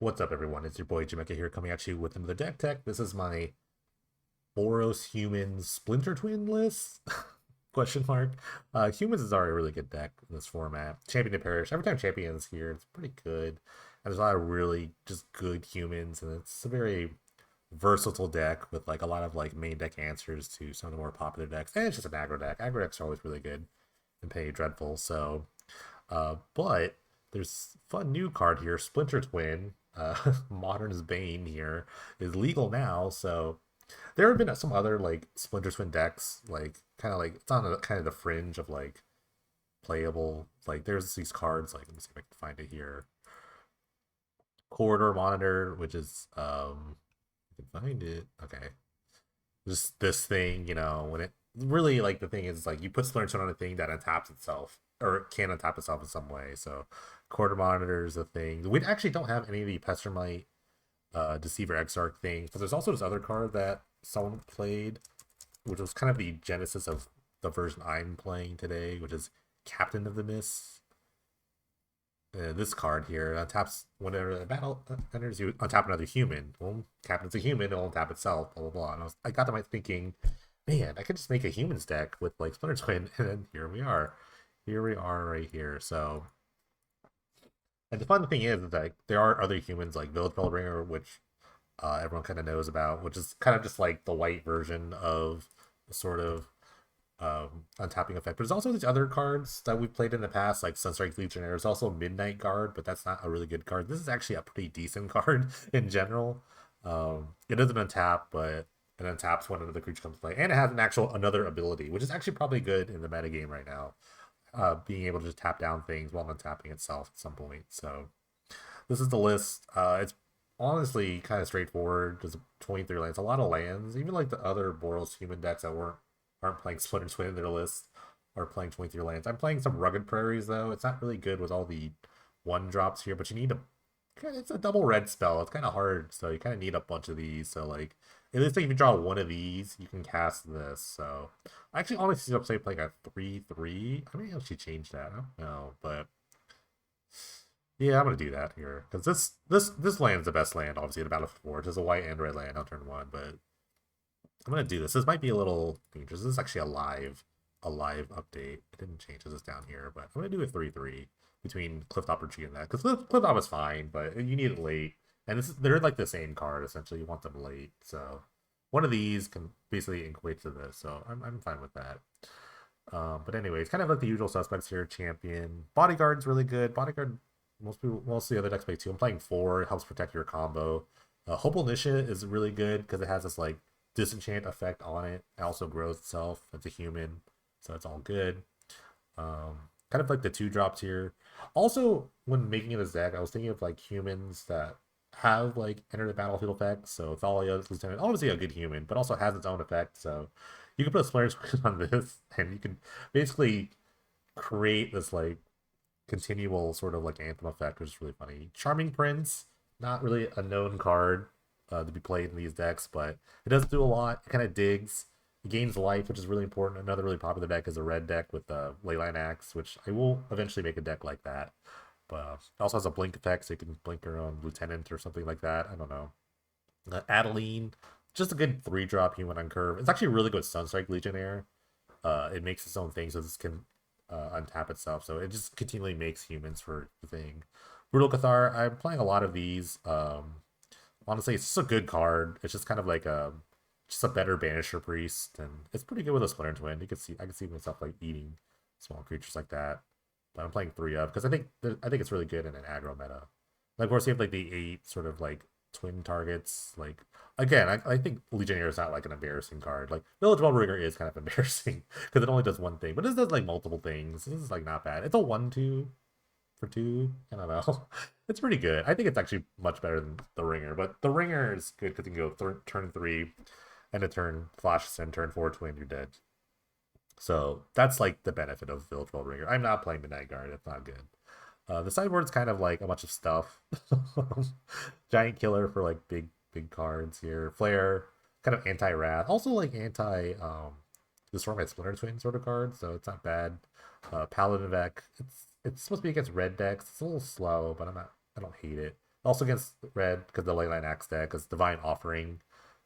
What's up, everyone? It's your boy Jamaica here, coming at you with another deck tech. This is my Boros Humans Splinter Twin list? Question mark. Humans is already a really good deck in this format. Champion to Perish. Every time Champion's here, it's pretty good. And there's a lot of really just good humans, and it's a very versatile deck with like a lot of like main deck answers to some of the more popular decks. And it's just an aggro deck. Aggro decks are always really good and Penny Dreadful. But there's a fun new card here, Splinter Twin. Modern's Bane here is legal now, so there have been some other like Splinter Twin decks, like kind of like it's on a kind of the fringe of like playable. Like there's these cards, like let me see if I can find it here. Corridor Monitor, which is I can find it. Okay, just this thing, when it really like the thing is like you put Splinter Twin on a thing that untaps itself or it can untap itself in some way. So quarter monitor is a thing. We actually don't have any of the Pestermite Deceiver Exarch things, but there's also this other card that someone played, which was kind of the genesis of the version I'm playing today, which is Captain of the Mist. This card here untaps whenever the battle enters, you untap another human. Well, Captain's a human, it'll untap itself, blah blah blah. And I got to my thinking, man, I could just make a humans deck with like Splinter Twin, and then here we are. Here we are right here. So, and the fun thing is that there are other humans like Village Bellbringer, which everyone kind of knows about, which is kind of just like the white version of the sort of untapping effect. But there's also these other cards that we've played in the past, like Sunstrike Legionnaire. There's also Midnight Guard, but that's not a really good card. This is actually a pretty decent card in general. It doesn't untap, but it untaps when another creature comes to play, and it has an actual another ability, which is actually probably good in the meta game right now. Being able to just tap down things while untapping itself at some point. So this is the list. It's honestly kind of straightforward. There's 23 lands, a lot of lands. Even like the other Boros human decks that aren't playing Splinter Twin in their list are playing 23 lands. I'm playing some Rugged Prairies though. It's not really good with all the one drops here, but you need a it's a double red spell. It's kind of hard, so you kind of need a bunch of these. So like at least like if you draw one of these, you can cast this. So I actually honestly see upside playing a 3/3. I may actually change that. I don't know, but yeah, I'm gonna do that here because this land's the best land, obviously in the Battlefield 4. It's a white and red land on turn one, but I'm gonna do this. This might be a little dangerous. This is actually a live update. It didn't change this down here, but I'm gonna do a 3/3 between Clifftop Retreat and that because Clifftop is fine, but you need it late, and they're like the same card essentially. You want them late, so one of these can basically equate to this. So I'm fine with that. But anyway, it's kind of like the usual suspects here. Champion, Bodyguard's really good. Bodyguard, most of the other decks play too. I'm playing 4. It helps protect your combo. Hopeful Nisha is really good because it has this like disenchant effect on it. It also grows itself. It's a human, so it's all good. Kind of like the 2 drops here. Also, when making this deck, I was thinking of like humans that have like enter the battlefield effects. So Thalia's Lieutenant, obviously a good human, but also has its own effect. So you can put a Splinter on this, and you can basically create this like continual sort of like anthem effect, which is really funny. Charming Prince, not really a known card to be played in these decks, but it does do a lot. It kind of digs. It gains life, which is really important. Another really popular deck is a red deck with the Leyline Axe, which I will eventually make a deck like that. But it also has a blink effect, so you can blink your own lieutenant or something like that. I don't know. Adeline, just a good 3-drop human on curve. It's actually really good Sunstrike Legionnaire. It makes its own thing, so this can untap itself. So it just continually makes humans for the thing. Brutal Cathar, I'm playing a lot of these. Honestly, it's just a good card. It's just kind of like just a better Banisher Priest, and it's pretty good with a Splinter Twin. I can see myself like eating small creatures like that. But I'm playing 3 up because I think it's really good in an aggro meta. Like, of course, you have like the 8 sort of like twin targets. Like again, I think Legionnaire is not like an embarrassing card. Like Village Wellbringer is kind of embarrassing because it only does one thing, but this does like multiple things. This is like not bad. It's a 1/2 for 2. I don't know. It's pretty good. I think it's actually much better than the Ringer, but the Ringer is good because you can go turn 3 and a turn flash and turn 4 twin, you're dead. So that's like the benefit of Village Wellbringer. I'm not playing Midnight Guard. It's not good. The sideboard's kind of like a bunch of stuff. Giant Killer for like big cards here. Flare, kind of anti Wrath, also like anti Destroy My Splinter Twin sort of card, so it's not bad. Paladin Vec, it's supposed to be against red decks. It's a little slow, but I don't hate it. Also against red because the Leyline Axe deck, because Divine Offering,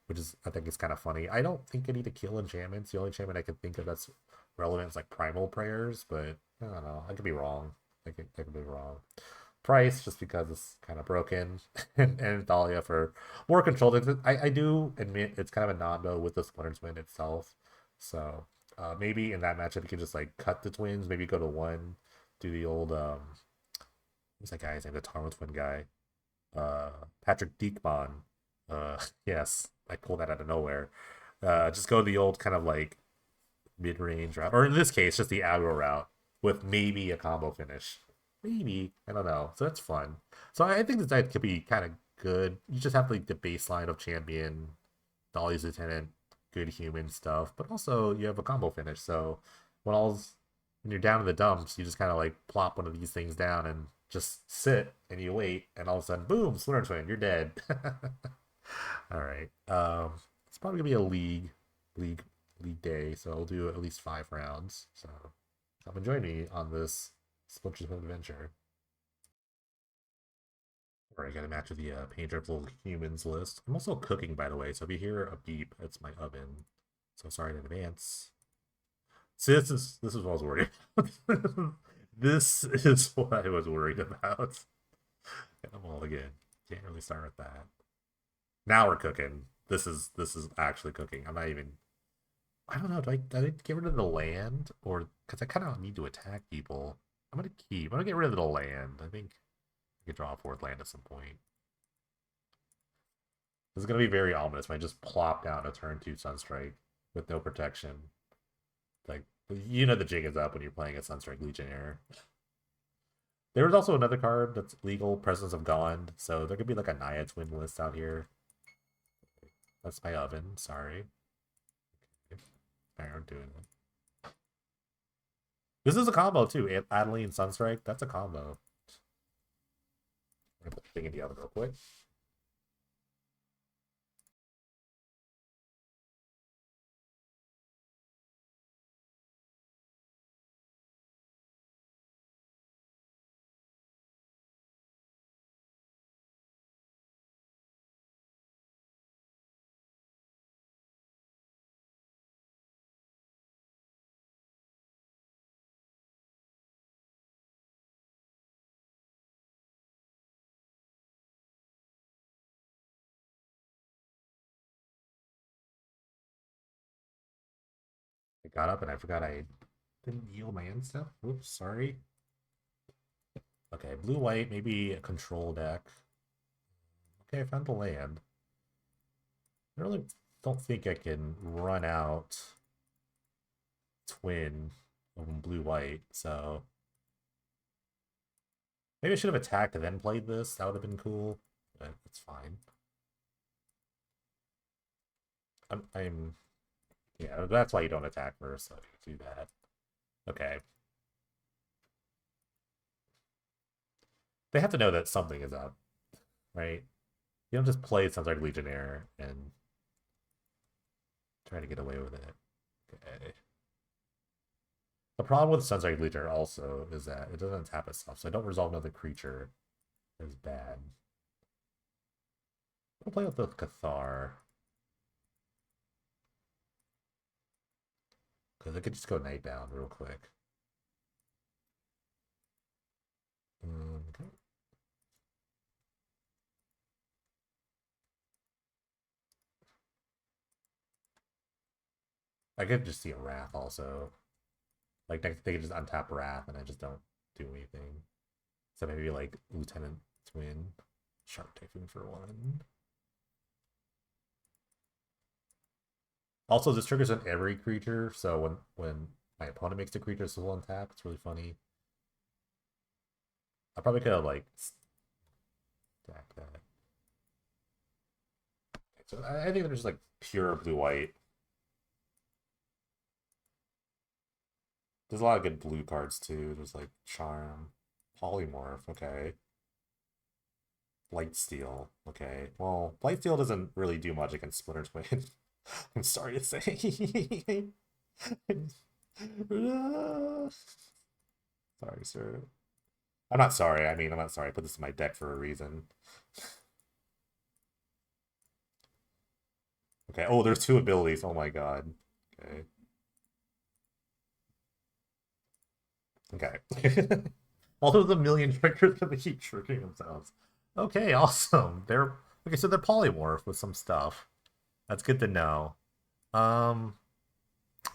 which is I think is kind of funny. I don't think I need to kill enchantments. The only enchantment I can think of that's relevant is like Primal Prayers, but I don't know. I could be wrong. I could be wrong. Price just because it's kind of broken, and Thalia for more control. I do admit it's kind of a non-no with the Splinter Twin itself. So maybe in that matchup you could just like cut the twins, maybe go to one, do the old what's that guy's name? The Tarmo Twin guy, uh, Patrick Diekman. Yes, I pulled that out of nowhere. Just go the old kind of like mid-range route, or in this case, just the aggro route with maybe a combo finish. Maybe I don't know. So that's fun. So I think this deck could be kind of good. You just have like the baseline of champion, Dolly's lieutenant, good human stuff, but also you have a combo finish. So when you're down in the dumps, you just kind of like plop one of these things down and just sit and you wait, and all of a sudden, boom, Splinter Twin, you're dead. All right. It's probably gonna be a league league day, so I'll do at least 5 rounds. So come and join me on this Splinter Twin adventure. Where I got a match with the Painter of Little Humans list. I'm also cooking, by the way, so if you hear a beep, it's my oven. So sorry in advance. See, this is what I was worried about. This is what I was worried about. And I'm all again. Can't really start with that. Now we're cooking. This is actually cooking. I'm not even. I don't know. Do I get rid of the land, or because I kind of need to attack people? I'm gonna keep. I'm gonna get rid of the land. I think I could draw a fourth land at some point. This is gonna be very ominous when I just plop down a turn 2 Sunstrike with no protection. Like you know the jig is up when you're playing a Sunstrike Legionnaire. There was also another card that's legal, Presence of God. So there could be like a Naya Twin list out here. That's my oven. Sorry. I aren't doing it. This is a combo too. Adeline Sunstrike. That's a combo. I'm gonna put the thing in the oven real quick. I got up and I forgot I didn't heal my end stuff. Whoops, sorry. Okay, blue white, maybe a control deck. Okay, I found the land. I really don't think I can run out twin of blue white, so maybe I should have attacked and then played this. That would have been cool, but it's fine. I'm yeah, that's why you don't attack first, so you do that. Okay. They have to know that something is up, right? You don't just play Sounds like Legionnaire and try to get away with it. Okay. The problem with Sunstrike Legionnaire also is that it doesn't tap itself, so I don't resolve another creature is bad. I'll play with the Cathar. Because I could just go Night Down real quick. Okay. I could just see a Wrath also. Like they could just untap Wrath and I just don't do anything. So maybe like Lieutenant Twin, Sharp Typhoon for 1. Also, this triggers on every creature, so when my opponent makes the creature still untap, it's really funny. I probably could have like stacked that. So I think there's like pure blue white. There's a lot of good blue cards too. There's like Charm, Polymorph, okay. Blightsteel, okay. Well, Blightsteel doesn't really do much against Splinter Twin. I'm sorry to say. Sorry, sir. I'm not sorry. I mean, I'm not sorry. I put this in my deck for a reason. Okay. Oh, there's two abilities. Oh my god. Okay. Okay. All those a million triggers that they keep triggering themselves. Okay, awesome. They're okay, so they're polymorph with some stuff. That's good to know. Um,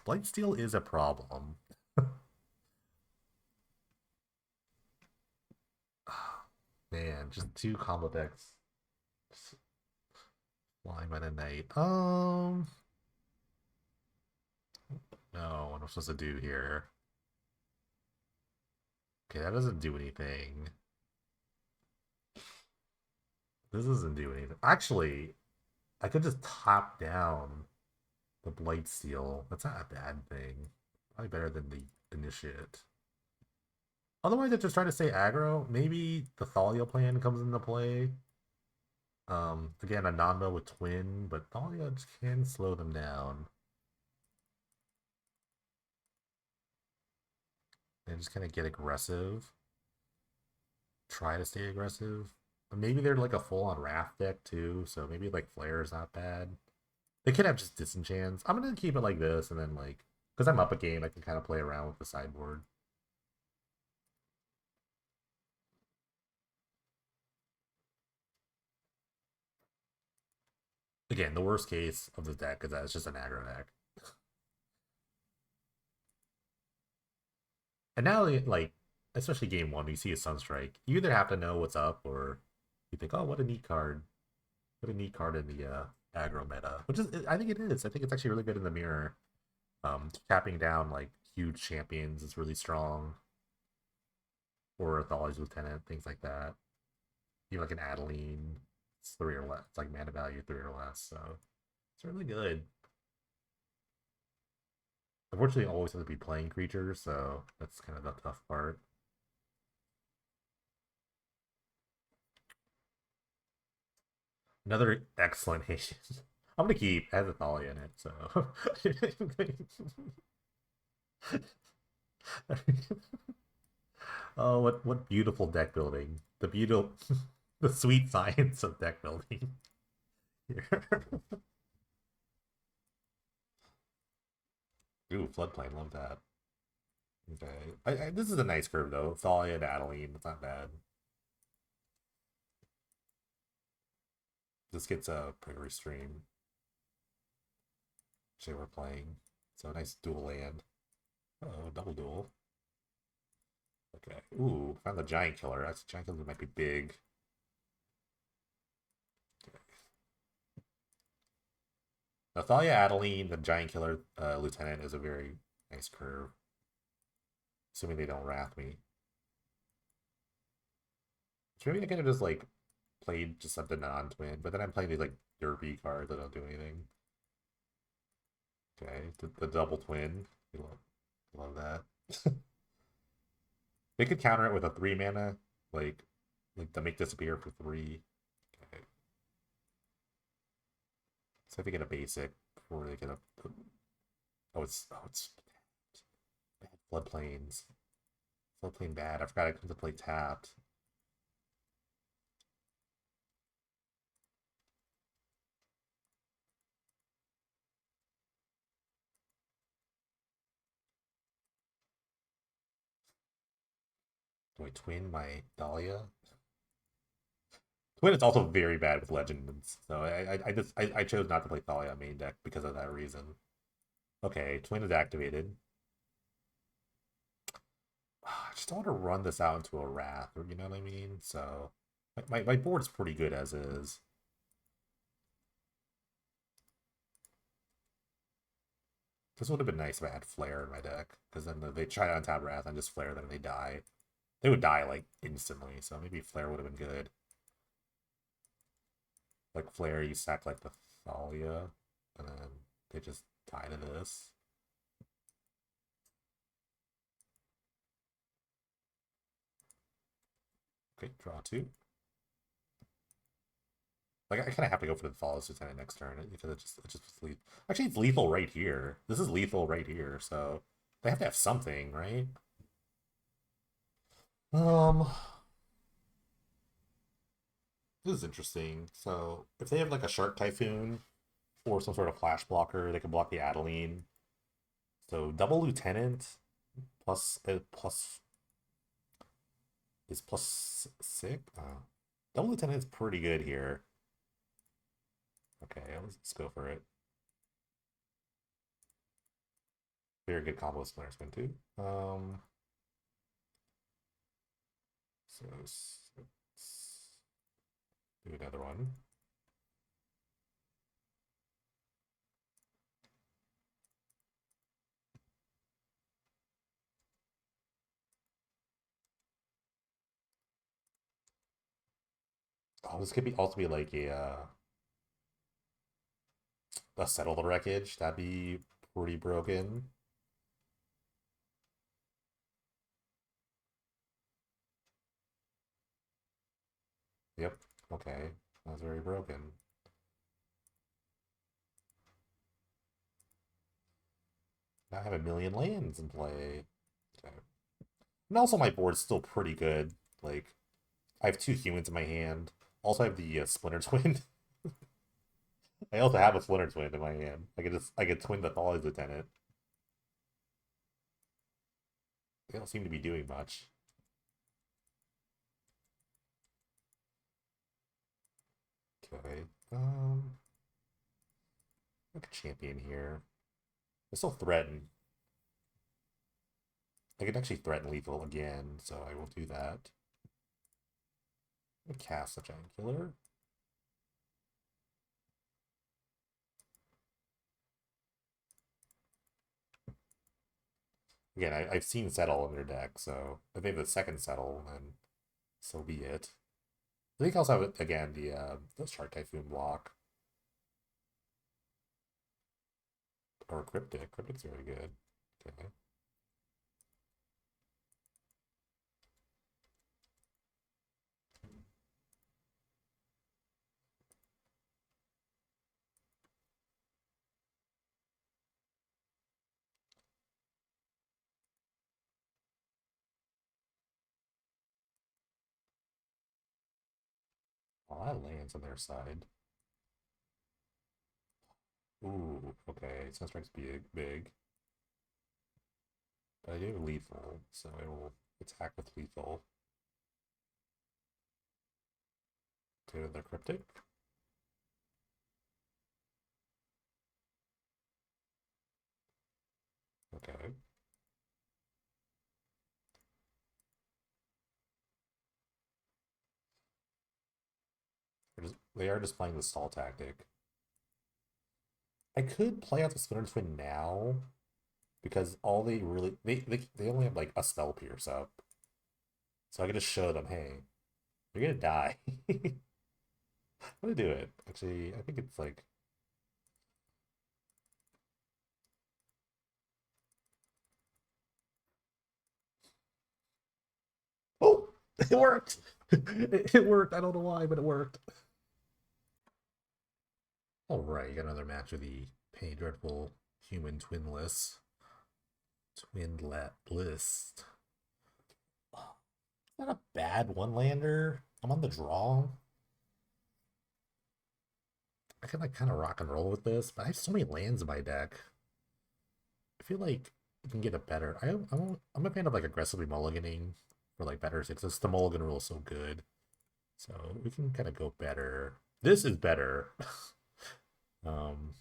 Blightsteel is a problem. Man, just two combo decks. Flying by the night. No, what am I supposed to do here? Okay, that doesn't do anything. This doesn't do anything. Actually, I could just top down the Blightsteel. That's not a bad thing. Probably better than the Initiate. Otherwise, they're just trying to stay aggro. Maybe the Thalia plan comes into play. Again, Ananda with Twin, but Thalia can slow them down. They just kind of get aggressive. Try to stay aggressive. But maybe they're like a full-on Wrath deck too, so maybe like Flare is not bad. They could have just Disenchants. I'm gonna keep it like this, and then like, because I'm up a game, I can kind of play around with the sideboard. Again, the worst case of the deck is that it's just an aggro deck. And now, like, especially game one, you see a Sunstrike, you either have to know what's up, or you think, oh, what a neat card. What a neat card in the aggro meta. Which is, I think it is. I think it's actually really good in the mirror. Tapping down, like, huge champions is really strong. Or Thalia's Lieutenant, things like that. Even like an Adeline, it's 3 or less. It's like mana value 3 or less, so it's really good. Unfortunately, I always have to be playing creatures, so that's kind of the tough part. Another excellent Haitian. I'm gonna keep it has a Thalia in it, so oh, what beautiful deck building. The beautiful the sweet science of deck building here. Ooh, floodplain, love that. Okay. This is a nice curve though. Thalia and Adeline, it's not bad. This gets a Prairie Stream. Actually, we're playing. So a nice dual land. Oh, double duel. Okay. Ooh, found the giant killer. That's giant killer might be big. Okay. Nathalia Adeline, the giant killer lieutenant, is a very nice curve. Assuming they don't wrath me. So maybe I could have just like played just something non-twin, but then I'm playing these like derpy cards that don't do anything. Okay, the double twin. Love that. They could counter it with a 3 mana, like to make disappear for 3. Okay. So if they get a basic before they get a oh it's bad. Floodplains. Floodplain bad. I forgot I couldn't play tapped. Do I twin my Dahlia? Twin is also very bad with legends, so I chose not to play Thalia main deck because of that reason. Okay, Twin is activated. I just don't want to run this out into a Wrath, or you know what I mean? So my board's pretty good as is. This would have been nice if I had Flare in my deck, because then they try to untap Wrath and just Flare them and they die. They would die like instantly, so maybe Flare would have been good. Like Flare, you sack like the Thalia, and then they just die to this. Okay, draw 2. Like I kind of have to go for the Flawless Lieutenant next turn because it just lethal. Actually, it's lethal right here. This is lethal right here, so they have to have something, right? Um, this is interesting. So if they have like a Shark Typhoon or some sort of flash blocker, they can block the Adeline. So double Lieutenant plus plus is plus six. Double Lieutenant is pretty good here. Okay, let's go for it. Very good combo Splinter Spin too. So let's do another one. Oh, this could be also be like a settle the wreckage. That'd be pretty broken. Yep. Okay. That's very broken. Now I have a million lands in play. Okay. And also my board's still pretty good. Like I have two humans in my hand. Also I have the Splinter Twin. I also have a Splinter Twin in my hand. I could twin the Thali's Lieutenant. They don't seem to be doing much. Okay. Like a champion here. I still threaten. I could actually threaten lethal again, so I will do that. I'm gonna cast a giant killer. Again, I've seen settle in their deck, so if they have the second settle, then so be it. I think I also have again the Shark Typhoon block or Cryptic. Cryptic's very good. Okay. Oh, that lands on their side. Ooh, okay. Sunstrike's big. But I do have lethal, so I will attack with lethal. To the Cryptic. Okay. They are just playing the stall tactic. I could play out the Splinter Twin now because all they really they only have like a spell pierce up, so I could just show them, hey, you're gonna die. I'm gonna do it. Actually, I think it's like oh, it worked. It worked. I don't know why, but it worked. All right, got another match of the Penny Dreadful Human Twinless Twinlet list. Oh, not a bad one lander. I'm on the draw. I can like kind of rock and roll with this, but I have so many lands in my deck. I feel like you can get a better. I'm a fan of like aggressively mulliganing for like better sixes. The mulligan rule is so good, so we can kind of go better. This is better. um,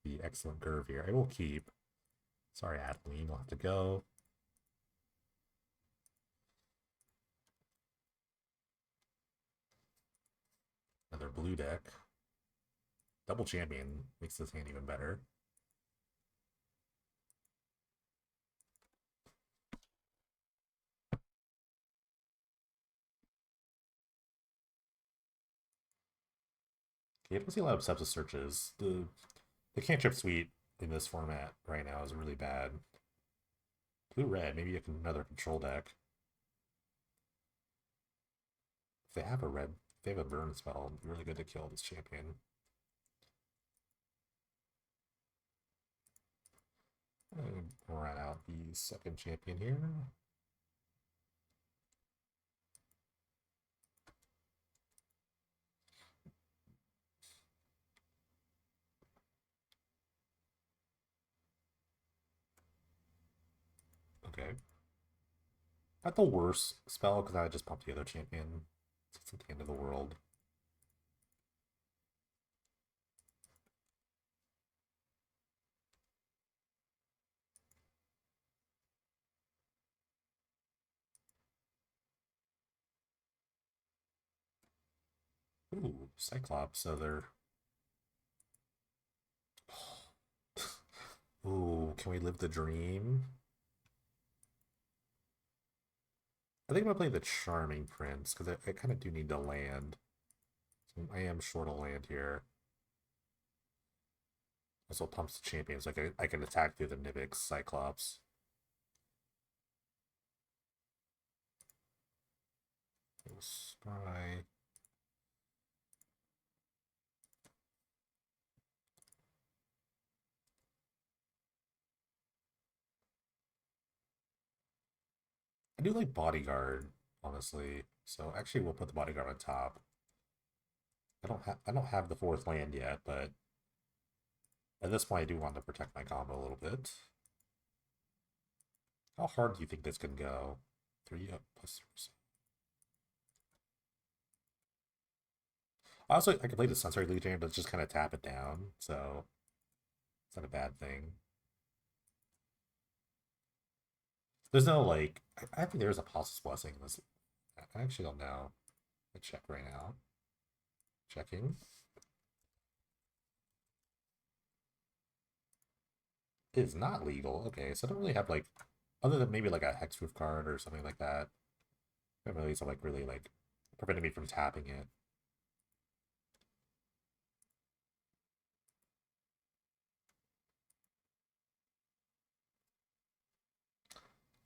the excellent curve here. I will keep. Sorry, Adeline, will have to go. Another blue deck. Double champion makes this hand even better. Okay, I don't see a lot of sepsis searches. The cantrip suite in this format right now is really bad. Blue red, maybe another control deck. If they have a red, if they have a burn spell, it'd be really good to kill this champion. Run out the second champion here. Okay. Not the worst spell, because I just pumped the other champion. It's at the end of the world. Ooh, Cyclops, so they're... Ooh, can we live the dream? I think I'm gonna play the Charming Prince, because I kind of do need to land. So I am short a land here. Also pumps the champions, so I can attack through the Nivix Cyclops. Spy. I do like Bodyguard, honestly. So actually we'll put the Bodyguard on top. I don't have the fourth land yet, but at this point I do want to protect my combo a little bit. How hard do you think this can go? 3 up plus 3%. Also, I can play the Sunset Legion, but just kind of tap it down, so it's not a bad thing. There's no, like, I think there's a Apostle's Blessing. I actually don't know. I check right now. Checking. It is not legal. Okay, so I don't really have, like, other than maybe, like, a Hexproof card or something like that. I don't really, so, like, really, like, preventing me from tapping it.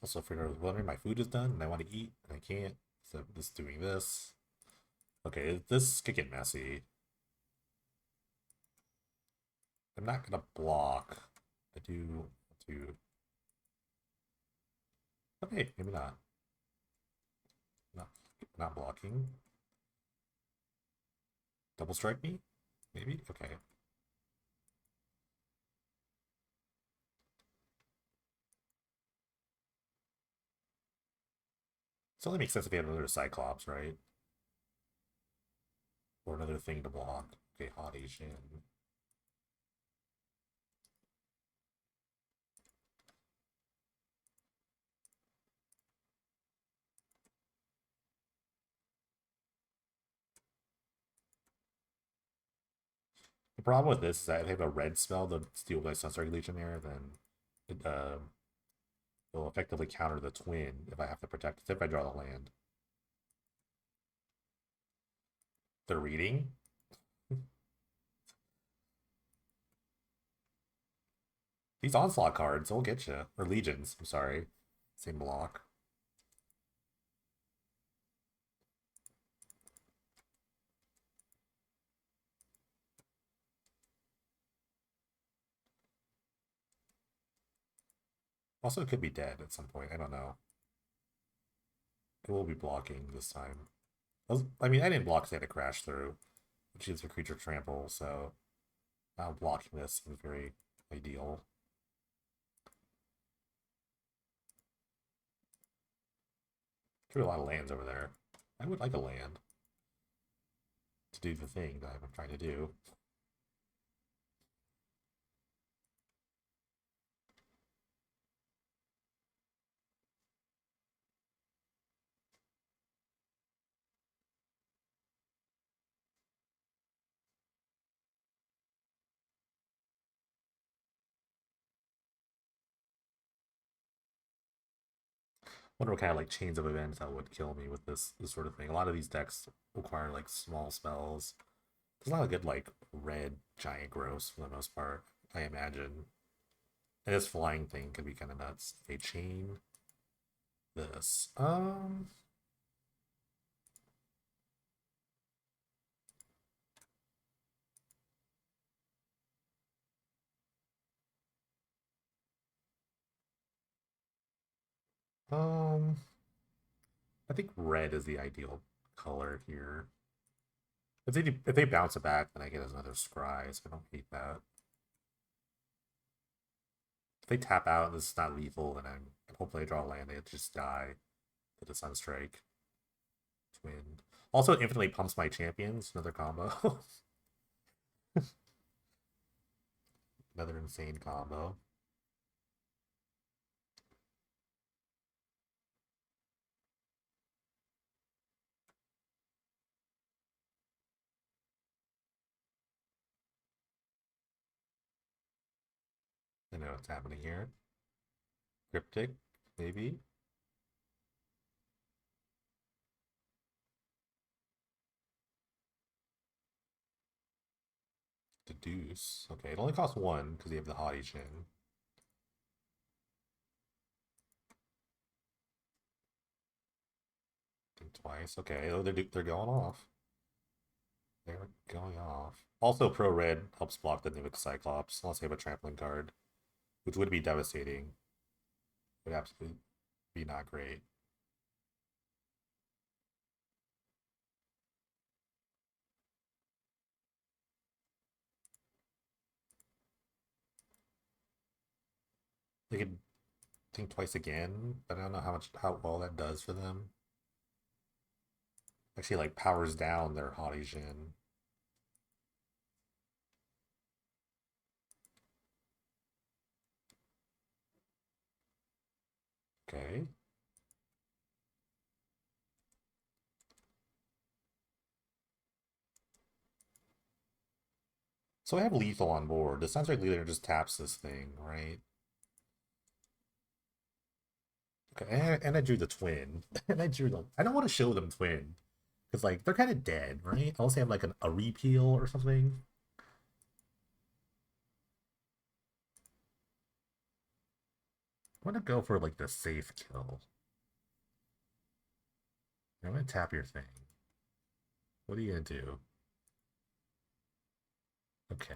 Also, if you're wondering, my food is done and I want to eat and I can't, so I'm just doing this. Okay, this could get messy. I'm not gonna block. I do. Okay, maybe not. Not, not blocking. Double strike me? Maybe? Okay. So it only makes sense if you had another Cyclops, right? Or another thing to block. Okay, Hot Asian. The problem with this is that if I have a red spell to steal my Sunstrike Legionnaire, then it, will effectively counter the twin if I have to protect it, if I draw the land. They're reading? These Onslaught cards will get you. Or Legions, I'm sorry. Same block. Also, it could be dead at some point. I don't know. It will be blocking this time. I mean, I didn't block Santa Crash through, which is a creature trample, so now blocking this seems very ideal. There's a lot of lands over there. I would like a land to do the thing that I'm trying to do. Wonder what kind of like chains of events that would kill me with this sort of thing. A lot of these decks require like small spells. There's a lot of good like red giant growths for the most part, I imagine. And this flying thing could be kind of nuts. A chain this. Um I think red is the ideal color here. If they bounce it back, then I get another scry, so I don't hate that. If they tap out and this is not lethal, then Hopefully I draw land, they just die to the Sunstrike. Twin. Also infinitely pumps my champions, another combo. Another insane combo. I know what's happening here. Cryptic, maybe. Deduce. Okay, it only costs one because you have the Haughty Chin. Think twice. Okay, oh, they're going off. They're going off. Also, Pro Red helps block the Nimic Cyclops, unless they have a trampling card, which would be devastating. Would absolutely be not great. They could think twice again, but I don't know how well that does for them. Actually, like powers down their Haughty Jin. Okay. So I have lethal on board. It sounds like leader just taps this thing, right? Okay, and I drew the twin. And I drew them. I don't want to show them twin. Because, like, they're kind of dead, right? Unless they have, like, a repeal or something. I'm gonna go for, like, the safe kill. I'm gonna tap your thing. What are you gonna do? Okay.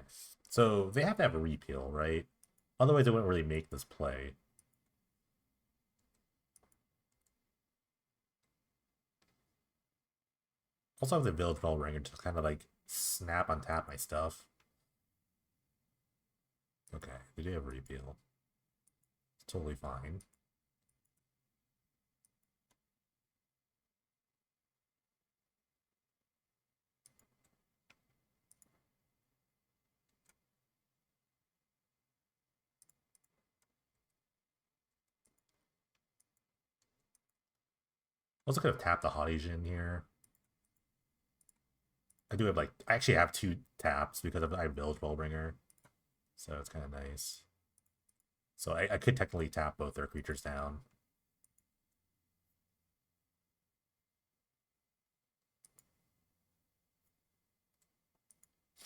So they have to have a repeal, right? Otherwise, they wouldn't really make this play. Also, I have the Village Bell Ringer to kind of like snap on tap my stuff. Okay, they do have a repeal. It's totally fine. Also could have tapped the Haughty Jin here. I do have like I actually have two taps because I have Village Bellbringer, so it's kind of nice. So I could technically tap both their creatures down.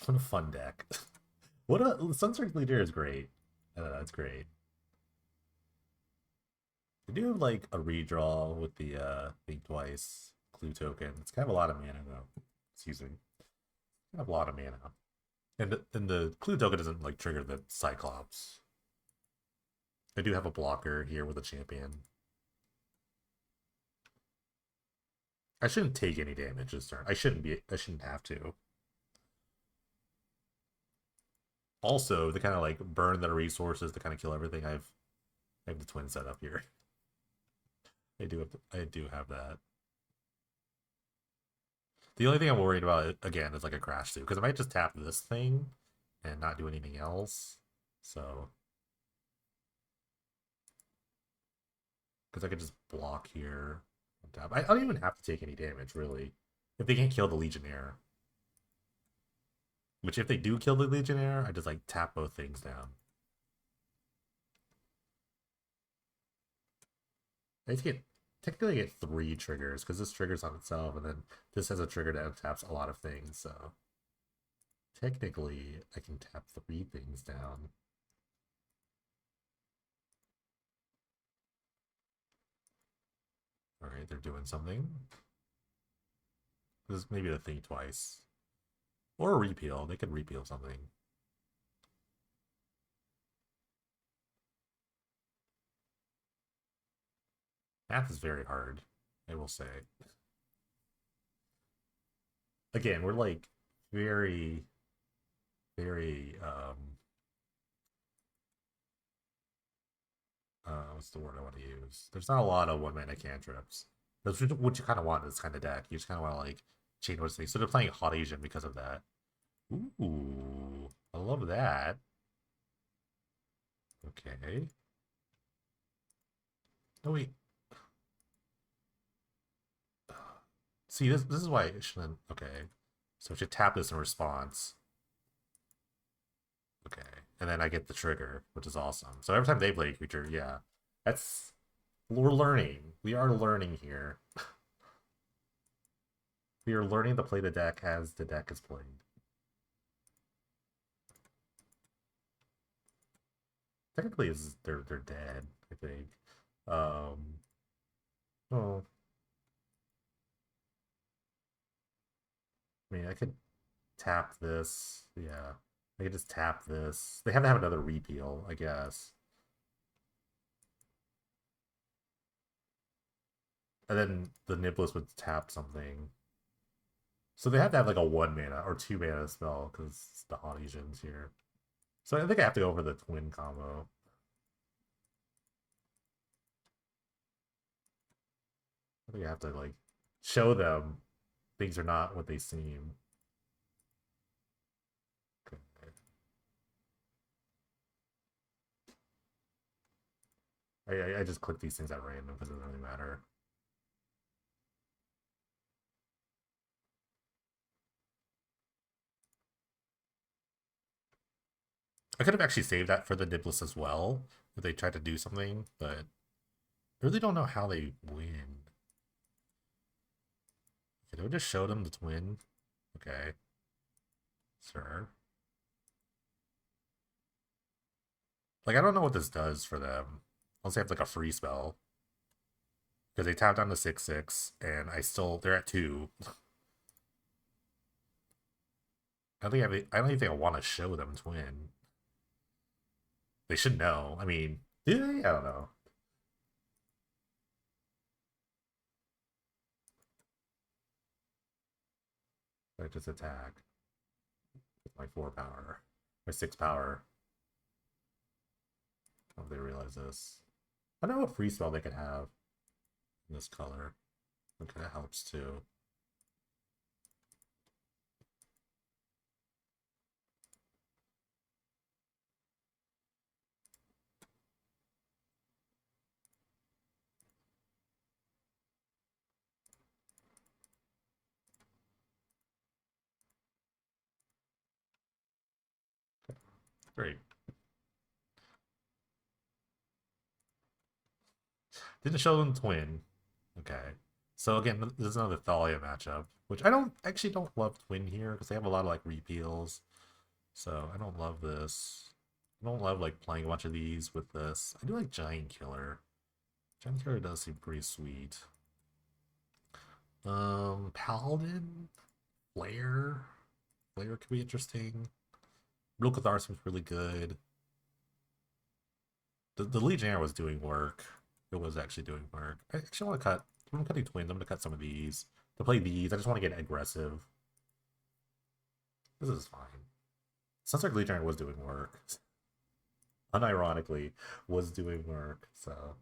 What a fun deck! What a Sunstrike Leader is great. That's great. They do have like a redraw with the think twice clue token. It's kind of a lot of mana though. Excuse me. Kind of a lot of mana. And the clue token doesn't like trigger the Cyclops. I do have a blocker here with a champion. I shouldn't take any damage this turn. I shouldn't have to. Also, to kind of like burn their resources to kind of kill everything, I have the twin set up here. I do have that. The only thing I'm worried about again is like a crash suit because I might just tap this thing and not do anything else. So because I could just block here. I don't even have to take any damage really if they can't kill the Legionnaire. Which if they do kill the Legionnaire, I just like tap both things down. I get technically get three triggers because this triggers on itself, and then this has a trigger that taps a lot of things. So technically, I can tap three things down. All right, they're doing something. This is maybe a thing twice, or a repeal. They could repeal something. Math is very hard, I will say. Again, we're like very, very what's the word I want to use? There's not a lot of one mana cantrips. That's what you kind of want in this kind of deck. You just kind of want to like chain those things. So they're playing Hot Asian because of that. Ooh, I love that. Okay. Oh wait. See, this is why it shouldn't. Okay, so I should tap this in response. Okay, and then I get the trigger, which is awesome. So every time they play a creature, yeah, that's we're learning. We are learning here. We are learning to play the deck as the deck is played. Technically, they're dead. I think. Well, I mean, I could tap this. Yeah, I could just tap this. They have to have another repeal, I guess. And then the Niblis would tap something. So they have to have like a 1 mana or 2 mana spell because the Haughtians here. So I think I have to go over the twin combo. I think I have to like show them things are not what they seem. Okay. I just click these things at random because it doesn't really matter. I could have actually saved that for the Niblis as well if they tried to do something, but I really don't know how they win. Okay, do I just show them the twin? Okay. Sure. Like, I don't know what this does for them. Unless they have like a free spell. Because they tapped down to 6/6, and they're at 2. I don't even think I want to show them twin. They should know. I mean, do they? I don't know. I just attack with my 4 power. My 6 power. I don't know if they realize this. I don't know what free spell they could have in this color. Okay, that helps too. Great. Didn't show them twin. Okay. So again, this is another Thalia matchup, which I actually don't love twin here because they have a lot of like repeals. So I don't love this. I don't love like playing a bunch of these with this. I do like Giant Killer. Giant Killer does seem pretty sweet. Paladin, Flare, Flare could be interesting. Real Cathar seems really good. The Legionnaire was doing work. It was actually doing work. I actually want to cut. I'm cutting twins. I'm gonna cut some of these to play these. I just want to get aggressive. This is fine. Sounds like Legionnaire was doing work. Unironically, was doing work. So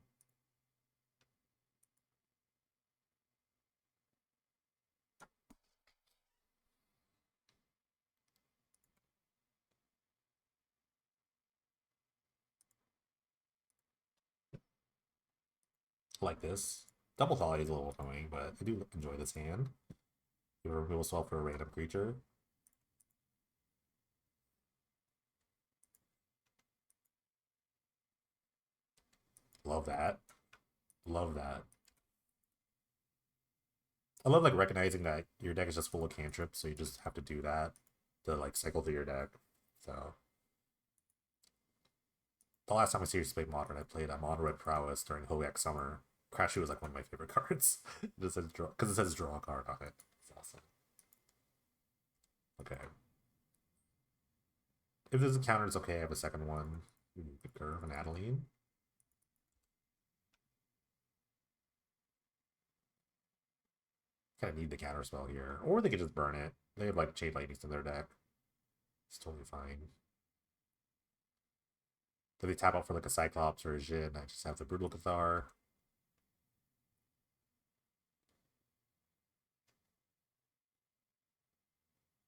like this. Double Volley is a little annoying, but I do enjoy this hand. Give a removal spell for a random creature. Love that. Love that. I love like recognizing that your deck is just full of cantrips, so you just have to do that to like cycle through your deck. So the last time I seriously played Modern, I played Modern Red Prowess during Hogaak Summer. Crashy was like one of my favorite cards. It just says draw because it says draw a card on it. It's awesome. Okay. If there's a counter, it's okay. I have a second one. The Curve and Adeline. Kind of need the counter spell here. Or they could just burn it. They have like Chain Lightnings in their deck. It's totally fine. Do they tap out for like a Cyclops or a Jhin? I just have the Brutal Cathar.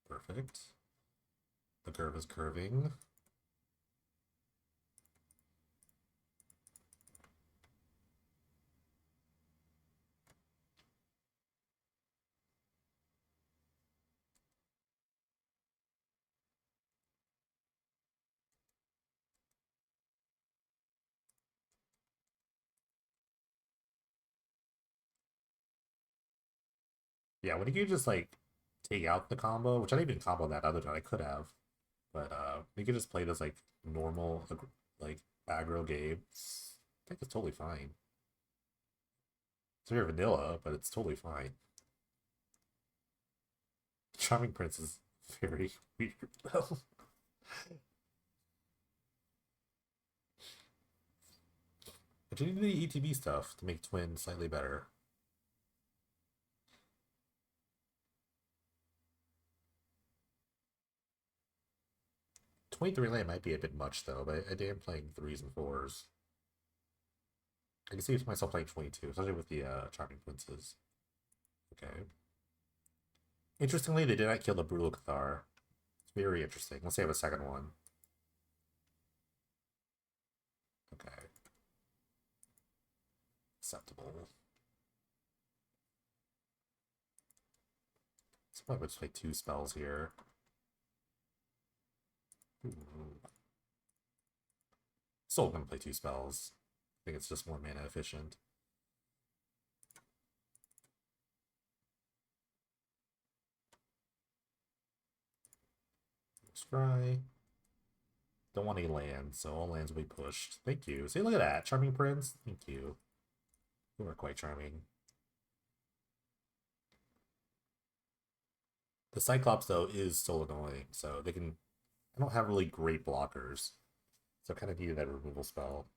Perfect. The curve is curving. Yeah, when you could just like take out the combo, which I didn't even combo that other time. I could have, but you could just play this like normal like aggro game. I think it's totally fine. It's very vanilla, but it's totally fine. Charming Prince is very weird though. But you need the ETB stuff to make Twin slightly better. 23 lane might be a bit much though, but I am playing threes and fours. I can see myself playing 22, especially with the Charming Princes. Okay. Interestingly, they did not kill the Brutal Cathar. It's very interesting. Let's say I have a second one. Okay. Acceptable. So I'm going to play two spells here. Ooh. Still going to play two spells. I think it's just more mana efficient. Scry. Don't want any lands, so all lands will be pushed. Thank you. See, look at that. Charming Prince. Thank you. You are quite charming. The Cyclops, though, is still annoying, so they can... I don't have really great blockers, so I kind of needed that removal spell.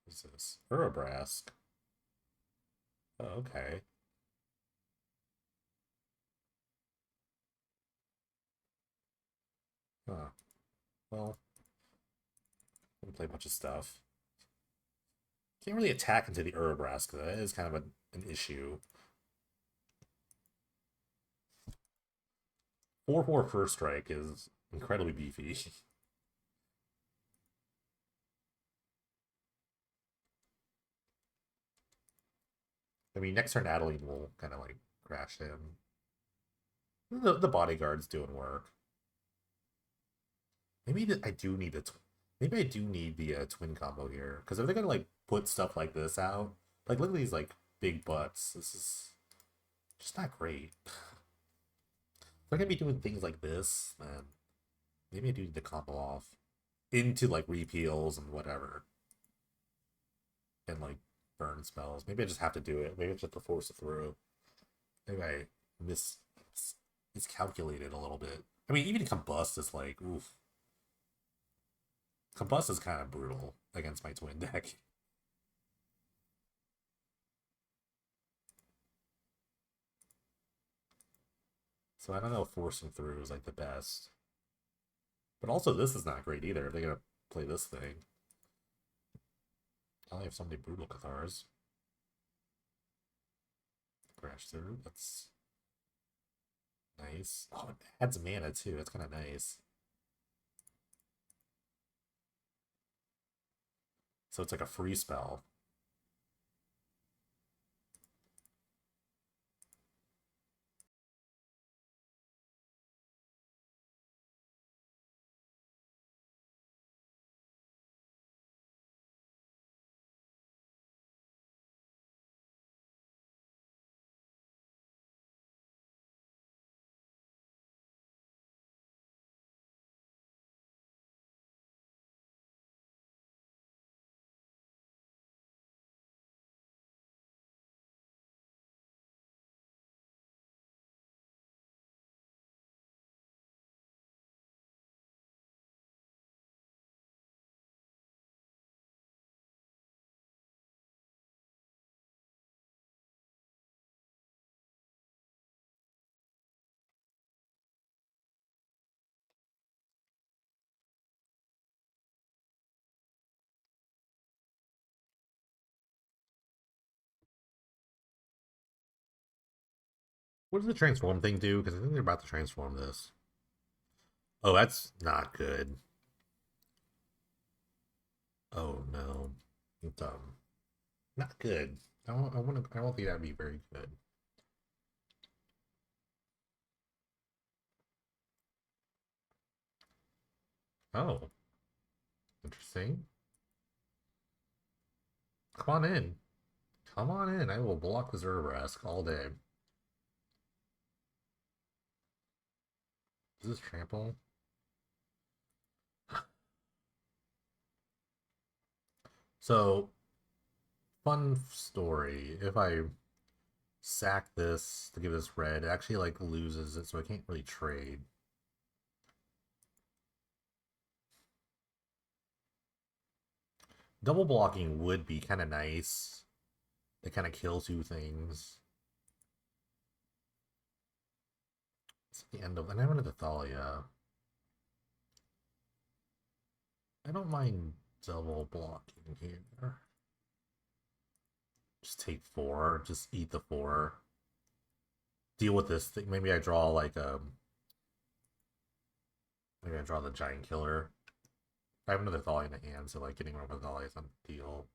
What's this? Urabrask. Oh, okay. Huh. Well, I'm gonna play a bunch of stuff. Can't really attack into the Urabrask, though. That is kind of an issue. 4/4 first strike is incredibly beefy. I mean, next turn Adeline will kind of like crash him. The bodyguard's doing work. Maybe I do need maybe I do need the twin combo here because if they're gonna like put stuff like this out, like look at these like big butts. This is just not great. If they're gonna be doing things like this, man, maybe I do need to combo off into like repeals and whatever, and like burn spells. Maybe I just have to do it. Maybe I just have to force it through. Maybe I miscalculated a little bit. I mean, even combust is like oof. Combust is kind of brutal against my twin deck. So I don't know if forcing through is like the best. But also this is not great either. If they're gonna play this thing. I only have so many brutal Cathars. Crash through. That's nice. Oh, it adds mana too. That's kind of nice. So it's like a free spell. What does the transform thing do? Because I think they're about to transform this. Oh, that's not good. Oh no, it's not good. I don't think that'd be very good. Oh, interesting. Come on in. Come on in. I will block this Urbrask all day. Is this trample? So, fun story. If I sack this to give this red, it actually like loses it, so I can't really trade. Double blocking would be kind of nice. They kind of kill two things. It's the end of. And I wanted the Thalia. I don't mind double blocking here. Just take 4. Just eat the 4. Deal with this thing. Maybe I draw like maybe I draw the giant killer. I have another Thalia in the hand, so like getting rid of a Thalia is not a deal.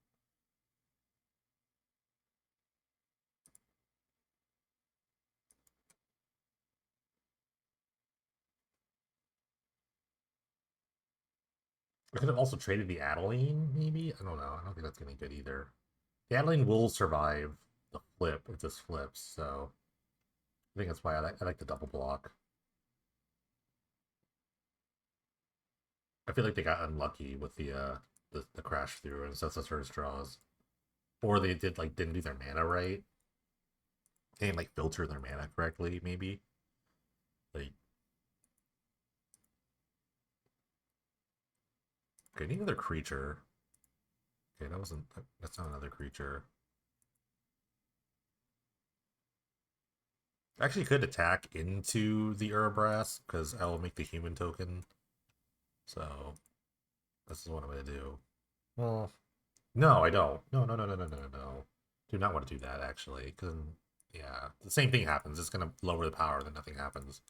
I could have also traded the Adeline, maybe? I don't know. I don't think that's gonna be good either. The Adeline will survive the flip if this flips, so I think that's why I like the double block. I feel like they got unlucky with the crash through and such first draws. Or they didn't do their mana right. They didn't like filter their mana correctly, maybe. Like okay, need another creature. Okay, that's not another creature. I actually could attack into the Urabrask because I will make the human token. So this is what I'm gonna do. Well, no, I don't. No, no, no, no, no, no, no. Do not want to do that actually, because yeah, the same thing happens. It's gonna lower the power, then nothing happens.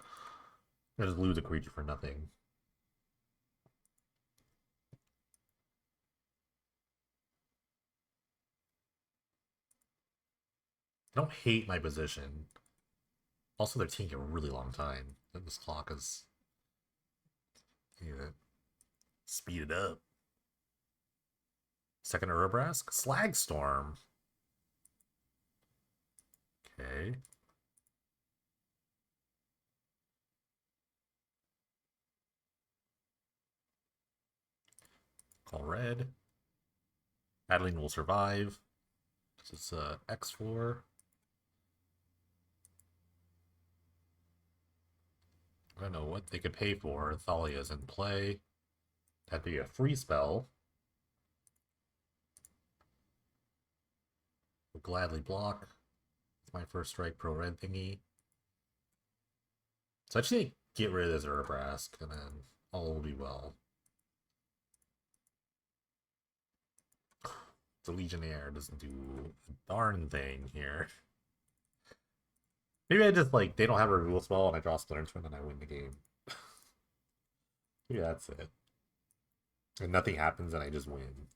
I just lose a creature for nothing. I don't hate my position. Also, they're taking a really long time. This clock is, yeah, speed it up. Second Urabrask, Slag Storm. Okay. Call red. Adeline will survive. This is X4. I don't know what they could pay for. Thalia's in play. That'd be a free spell. Will gladly block. It's my first strike pro red thingy. So I just need to get rid of this Urabrask, and then all will be well. The Legionnaire doesn't do a darn thing here. Maybe I just like they don't have a removal spell and I draw Splinter Twin and I win the game. Maybe that's it. And nothing happens and I just win.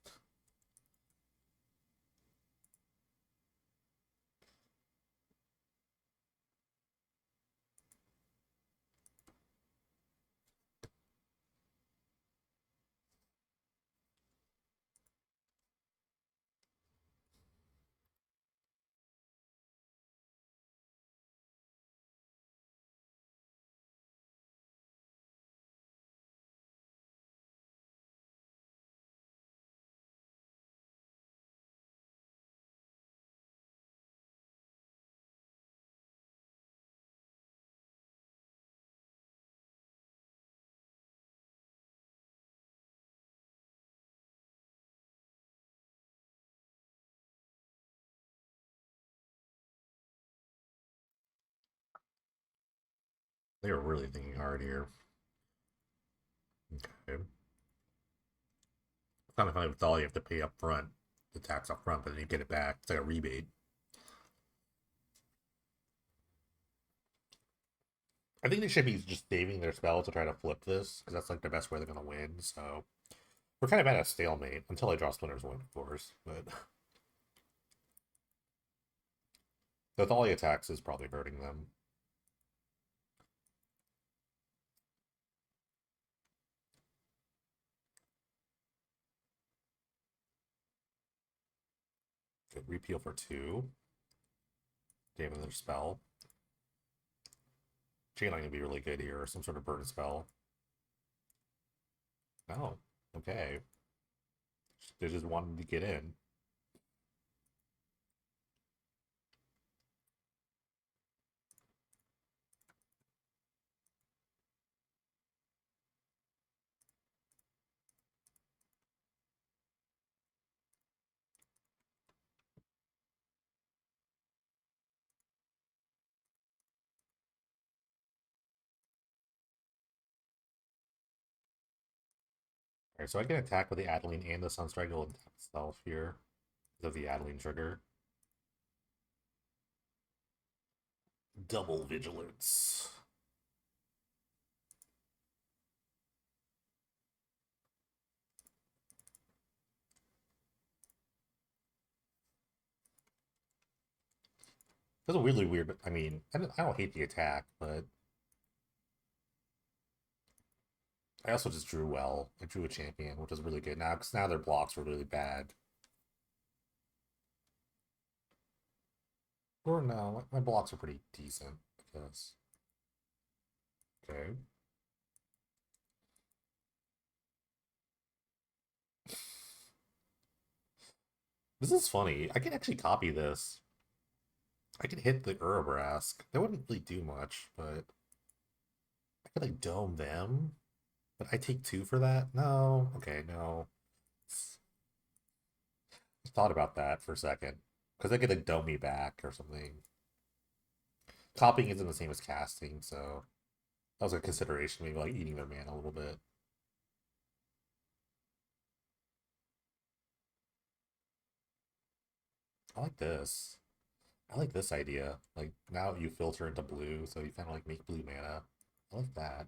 They were really thinking hard here. Okay. Kind of funny with all you have to pay up front, the tax up front, but then you get it back. It's like a rebate. I think they should be just saving their spell to try to flip this, because that's like the best way they're gonna win. So we're kind of at a stalemate until I draw Splinter's Wind, of course. But with all the attacks is probably hurting them. Good repeal for 2. Gave another spell. Chain Lightning would be really good here, or some sort of burn spell. Oh, okay. They just wanted to get in. Alright, so I can attack with the Adeline and the Sunstrike will attack itself here. Because of the Adeline trigger. Double Vigilance. That's a weirdly weird. I mean, I don't hate the attack, but I also just drew well. I drew a champion, which is really good now because now their blocks were really bad. Or no, my blocks are pretty decent, I guess. Okay. This is funny. I can actually copy this. I could hit the Urabrask. That wouldn't really do much, but I could like dome them. But I take 2 for that? No. Okay, no. I thought about that for a second. Because they could like dome me back or something. Copying isn't the same as casting, so that was a consideration, maybe like eating their mana a little bit. I like this. I like this idea. Like now you filter into blue, so you kind of like make blue mana. I like that.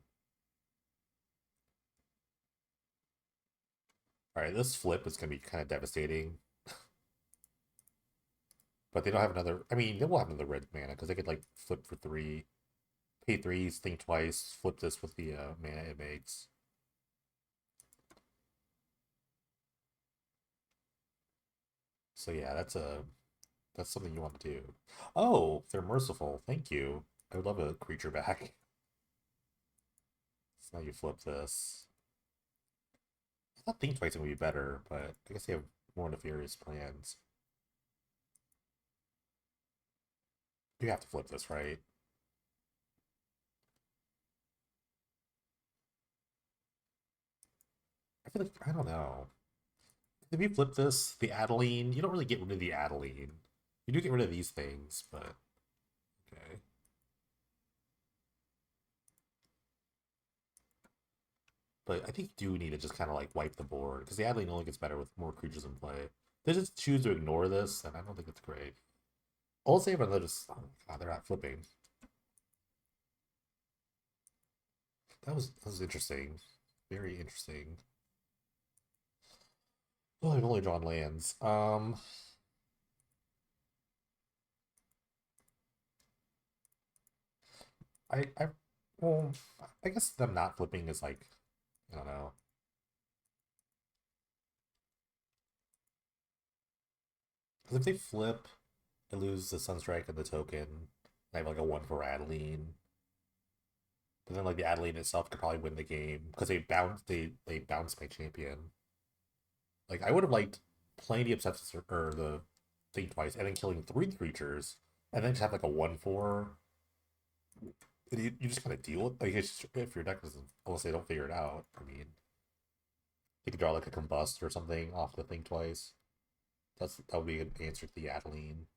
All right, this flip is gonna be kind of devastating, but they don't have another. I mean, they will have another red mana because they could like flip for 3, pay 3s, think twice, flip this with the mana it makes. So yeah, that's something you want to do. Oh, they're merciful. Thank you. I would love a creature back. So now you flip this. I thought Think Twice would be better, but I guess they have more nefarious plans. You have to flip this, right? I feel like, I don't know. If you flip this, the Adeline, you don't really get rid of the Adeline. You do get rid of these things, but okay. But I think you do need to just kind of like wipe the board because the Adeline only gets better with more creatures in play. They just choose to ignore this, and I don't think it's great. All save and they're just, oh god, they're not flipping. That was interesting. Very interesting. Oh, I've only drawn lands. I well, I guess them not flipping is like, I don't know. Because if they flip, I lose the Sunstrike and the token. I have like a 1 for Adeline. But then like the Adeline itself could probably win the game because they bounce my champion. Like I would have liked playing the Obsessive or the thing twice and then killing 3 creatures and then just have like a 1/4. You just kind of deal with like if your deck doesn't, unless they don't figure it out. I mean, they could draw like a combust or something off the thing twice. That would be an answer to the Adeline.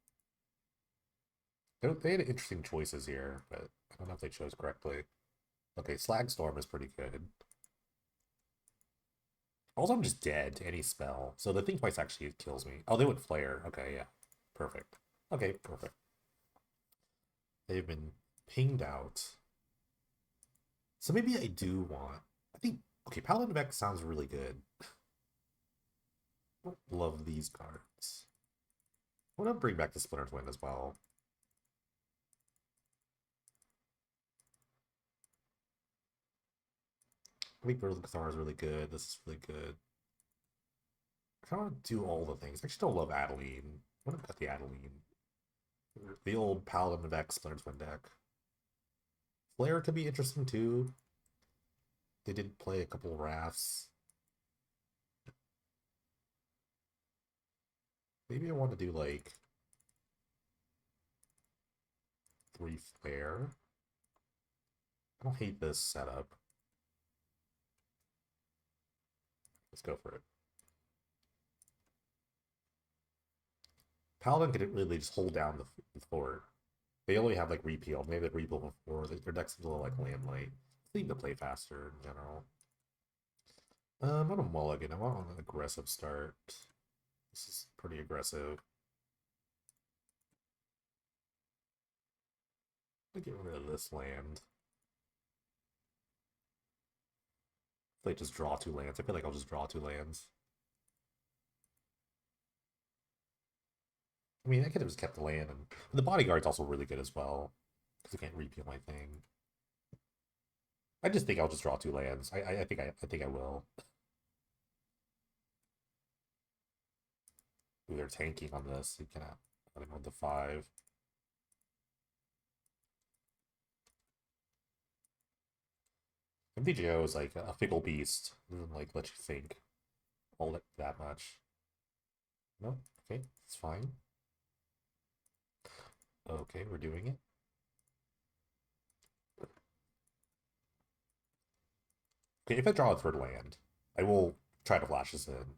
They had interesting choices here, but I don't know if they chose correctly. Okay, Slagstorm is pretty good. Also, I'm just dead to any spell, so the thing twice actually kills me. Oh, they went Flare. Okay, yeah, perfect. Okay, perfect. They've been pinged out. So maybe I do want. I think okay, Paladin Vex sounds really good. I don't love these cards. I want to bring back the Splinter Twin as well. I think Bird Cathar is really good. This is really good. I kind of want to do all the things. I still love Adeline. I want to cut the Adeline. The old Paladin Vex Splinter Twin deck. Flare could be interesting too. They did play a couple of rafts. Maybe I want to do like 3 flare. I don't hate this setup. Let's go for it. Paladin could really just hold down the fort. They only have like repeal. Maybe they repeal before. Their deck's a little like Lamplight. They need to play faster in general. I'm on a mulligan. I want an aggressive start. This is pretty aggressive. I'm gonna get rid of this land. If they just draw 2 lands, I feel like I'll just draw 2 lands. I mean, I could have just kept the land, and the bodyguard's also really good as well because I can't repeal my thing. I just think I'll just draw 2 lands. I think I will. Ooh, they're tanking on this. You cannot let him on the 5. MTGO is like a fickle beast. Doesn't like let you think all that much. No, okay, it's fine. Okay, we're doing it. Okay, if I draw a 3rd land, I will try to flash this in.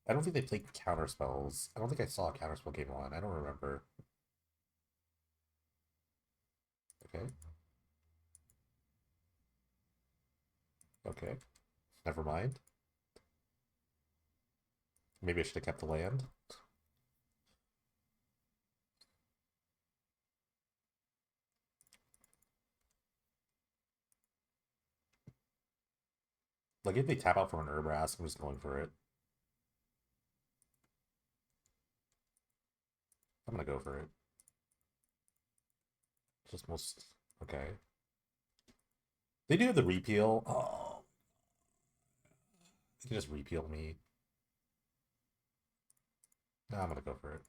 I don't think they played counter spells. I don't think I saw a counter spell game 1. I don't remember. Okay. Okay. Never mind. Maybe I should have kept the land. Like, if they tap out for an Urbrask, I'm just going for it. I'm gonna go for it. Just most... Okay. They do have the repeal. Oh. They can just repeal me. No, I'm gonna go for it.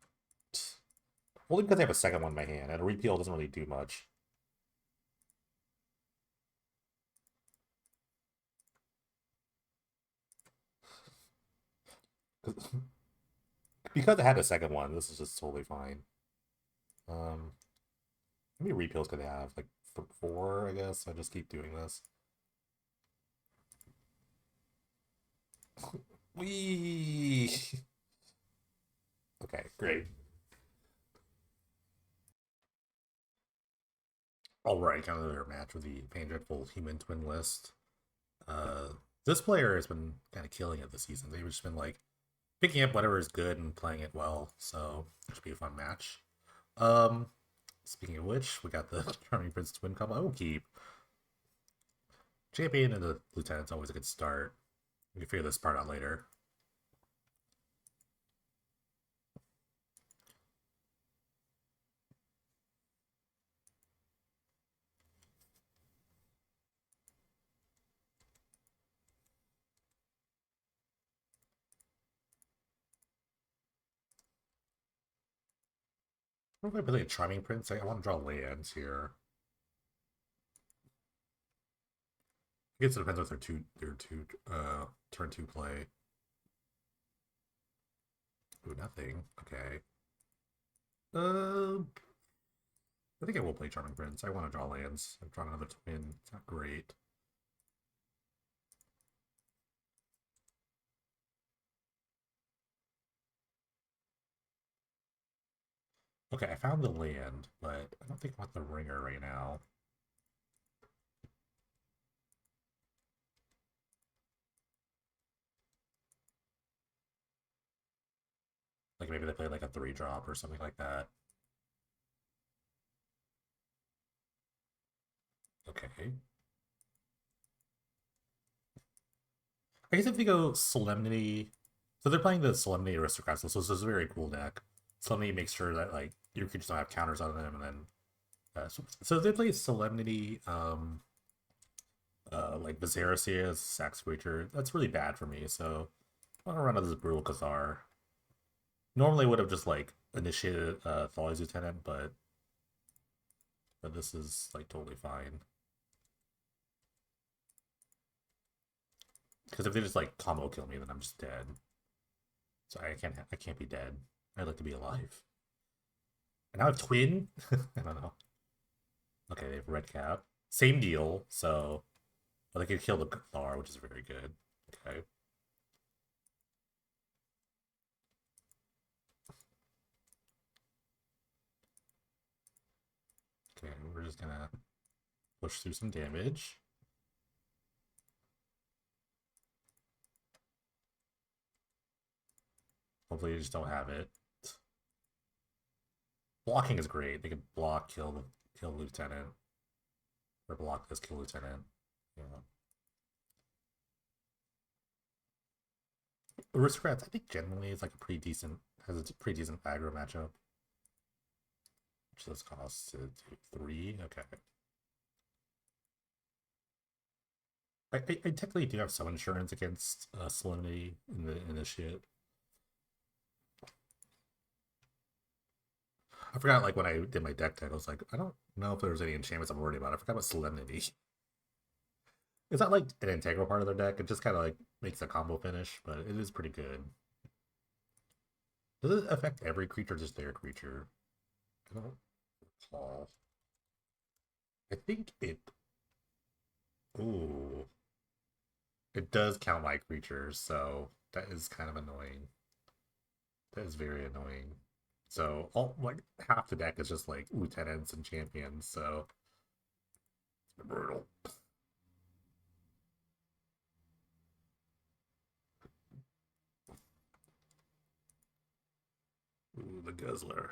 Only because I have a second one in my hand, and a repeal doesn't really do much. Because I had a second one, this is just totally fine. How many repeals could they have? Like 4, I guess. I just keep doing this. Wee. Okay, great. All right, kind of another match with the Pain Dreadful Human Twin list. Uh, this player has been kind of killing it this season. They've just been like picking up whatever is good and playing it well. So it should be a fun match. Um, Speaking of which, we got the Charming Prince Twin combo. I will keep. Champion and the Lieutenant's always a good start. We can figure this part out later. What if I play a Charming Prince? I want to draw lands here. I guess it depends on their two turn 2 play. Ooh, nothing. Okay. I think I will play Charming Prince. I want to draw lands. I've drawn another twin. It's not great. Okay, I found the land, but I don't think I want the ringer right now. Like maybe they play like a 3-drop or something like that. Okay. I guess if they go Solemnity, so they're playing the Solemnity Aristocrats, so this is a very cool deck. Solemnity makes sure that like your creatures don't have counters on them, and then so if they play Solemnity, like Viserys as Sax creature, that's really bad for me. So I'm gonna run out this Brutal Cathar. Normally would have just like initiated Thali's Lieutenant, but this is like totally fine. Because if they just like combo kill me, then I'm just dead. So I can't be dead. I'd like to be alive. And now I have Twin. I don't know. Okay, they have Red Cap. Same deal. So they could kill the Cathar, which is very good. Okay. Okay, we're just gonna push through some damage. Hopefully you just don't have it. Blocking is great. They can block, kill Lieutenant. Or block this, kill Lieutenant. Yeah. Aristocrats, I think generally is like a pretty decent, has a pretty decent aggro matchup. Which does cost to do 3. Okay. I technically do have some insurance against Solemnity in this shit. I forgot, like, when I did my deck tech, I was like, I don't know if there's any enchantments I'm worried about. I forgot about Solemnity. It's not like an integral part of their deck. It just kind of like makes a combo finish, but it is pretty good. Does it affect every creature, just their creature? I don't recall. I think it. Ooh. It does count my creatures, so that is kind of annoying. That is very annoying. So all like half the deck is just like lieutenants and champions, so it's brutal. Ooh, the Guzzler.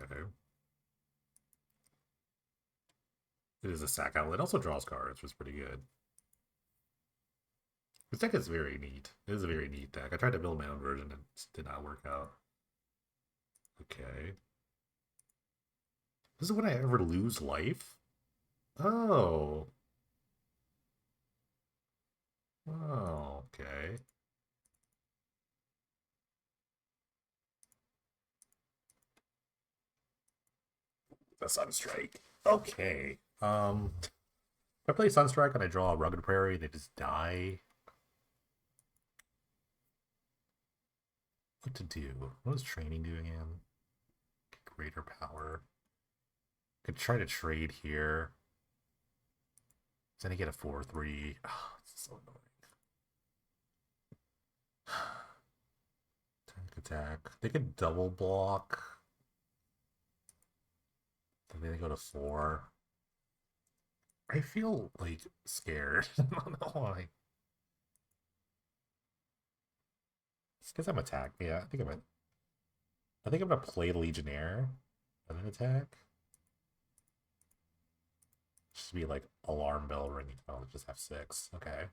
Okay. It is a sack outlet. It also draws cards, which is pretty good. This deck is very neat. It is a very neat deck. I tried to build my own version and it did not work out. Okay. This is when I ever lose life? Oh. Oh, okay. The Sunstrike. Okay. If I play Sunstrike and I draw a Rugged Prairie, they just die. What to do? What does training do again? Greater power. Could try to trade here. Then I get a 4/3. Oh, it's so annoying. Tank attack. They could double block. Then they go to 4. I feel like scared. I don't know why. It's because I'm attacked. Yeah, I think I'm gonna play the Legionnaire and then attack. Just be like alarm bell ringing. Oh, just have 6. Okay.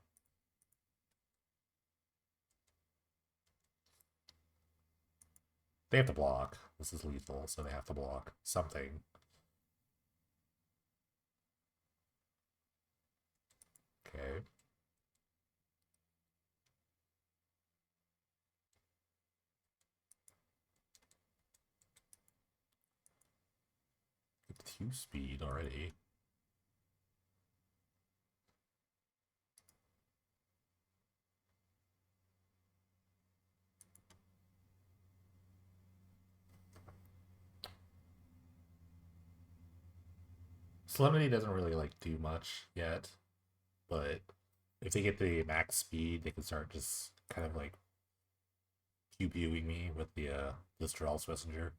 They have to block. This is lethal, so they have to block something. Okay. With 2 speed already. Solemnity doesn't really like do much yet, but if they get the max speed, they can start just kind of like QPUing me with the Listral's Messenger.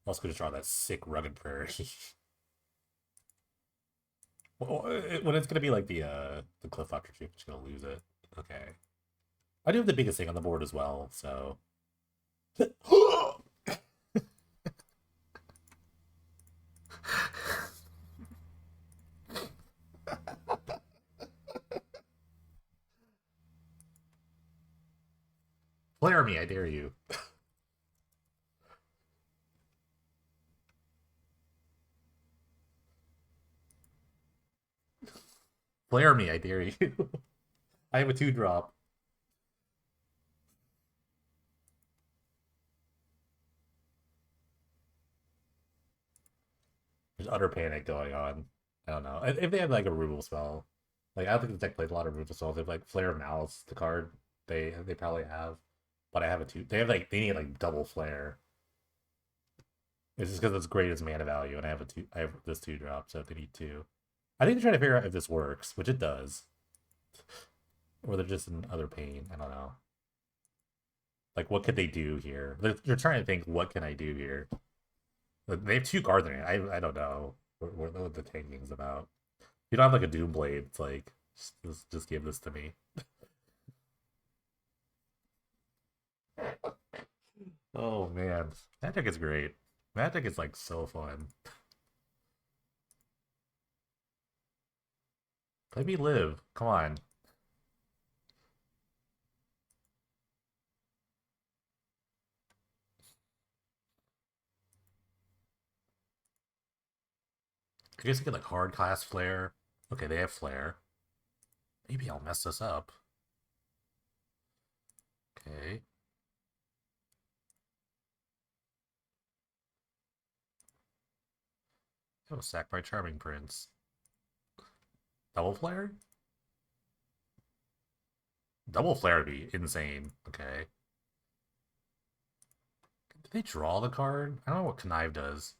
Also gonna draw that sick Rugged Prairie. When it's gonna be like the Cliff Doctor Chief, just gonna lose it. Okay. I do have the biggest thing on the board as well, so Flare me, I dare you. Flare me, I dare you. I have a 2-drop. There's utter panic going on. I don't know. If they have like a removal spell, like I don't think the deck plays a lot of removal spells. They have like Flare of Malice, the card they probably have. But I have a 2. They have like they need like double Flare. It's just because it's great as mana value, and I have a 2. I have this 2-drop, so they need 2. I think they're trying to figure out if this works, which it does, or they're just in other pain. I don't know. Like, what could they do here? They're trying to think, what can I do here? They have 2 cards in it. I don't know what the tanking's about. You don't have like a Doom Blade. It's like just give this to me. Oh man, Magic is great. Magic is like so fun. Let me live. Come on. I guess I could like hard class flare. Okay, they have flare. Maybe I'll mess this up. Okay. Oh, sacked by Charming Prince. Double flare? Double flare would be insane. Okay. Did they draw the card? I don't know what Connive does.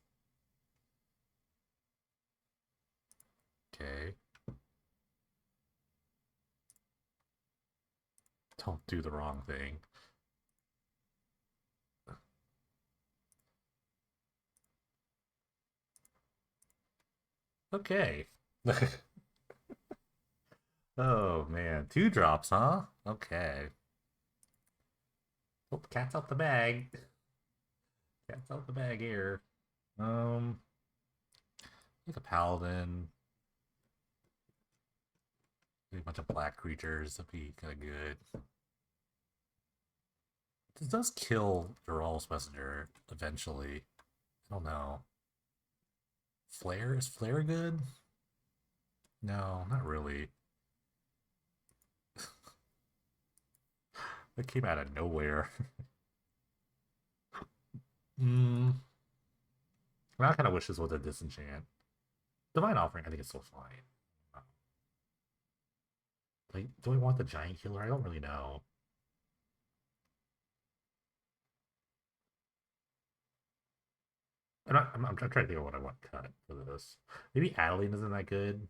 Okay. Don't do the wrong thing. Okay. Oh man, 2-drops, huh? Okay. Oh, cat's out the bag. Cat's out the bag here. Um, like a paladin. A bunch of black creatures. That'd be kind of good. This does kill Dural's Messenger eventually. I don't know. Flare? Is Flare good? No, not really. That came out of nowhere. Hmm. I kind of wish this was a disenchant. Divine Offering, I think it's still fine. Like, do we want the giant killer? I don't really know. I'm trying to think of what I want cut for this. Maybe Adeline isn't that good.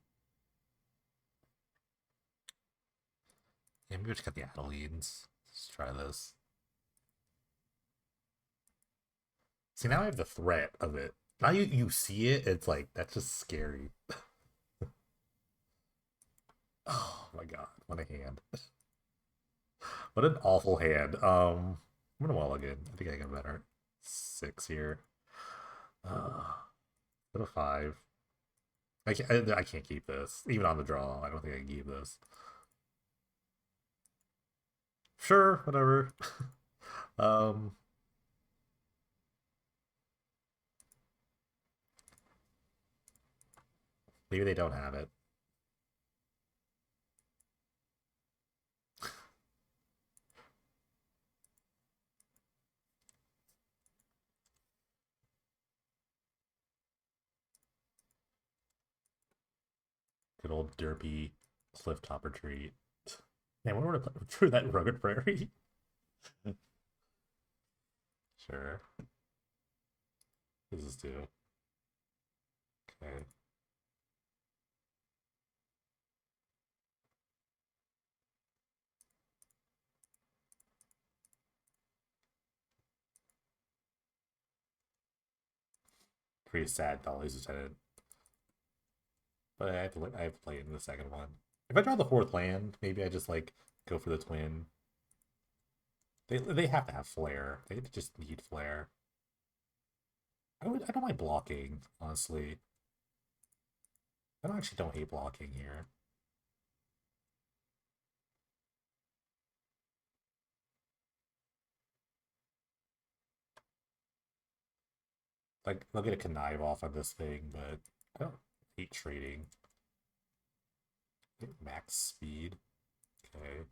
Yeah, maybe we just cut the Adelines. Let's try this. See, now I have the threat of it. Now you see it, it's like, that's just scary. Oh my god, what a hand. What an awful hand. I'm gonna mulligan. I think I got better. 6 here. Go to 5. I can't keep this. Even on the draw, I don't think I can keep this. Sure, whatever. um, Maybe they don't have it. Good old derpy cliff top retreat. Man, what would I play through that rugged prairie? Sure. This is 2. Okay. Pretty sad Dolly's Lieutenant. But I have to play it in the second one. If I draw the 4th land, maybe I just like go for the twin. They have to have flare. They just need flare. I don't mind blocking, honestly. I don't hate blocking here. like they'll get a connive off on this thing, but I don't hate trading. Max speed. Okay.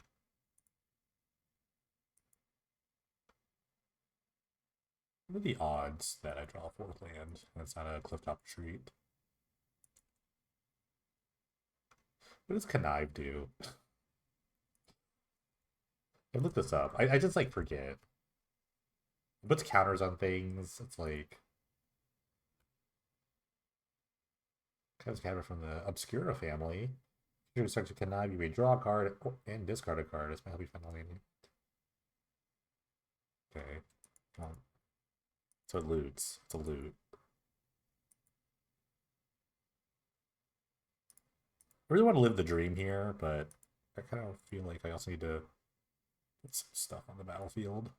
What are the odds that I draw a fourth land? That's not a clifftop retreat. What does connive do? I looked this up. I just like forget. It puts counters on things. It's like kind of counter from the Obscura family. If you start to connive, you may draw a card and discard a card. This might help you find a land. Okay. So it loots. It's a loot. I really want to live the dream here, but I kind of feel like I also need to put some stuff on the battlefield.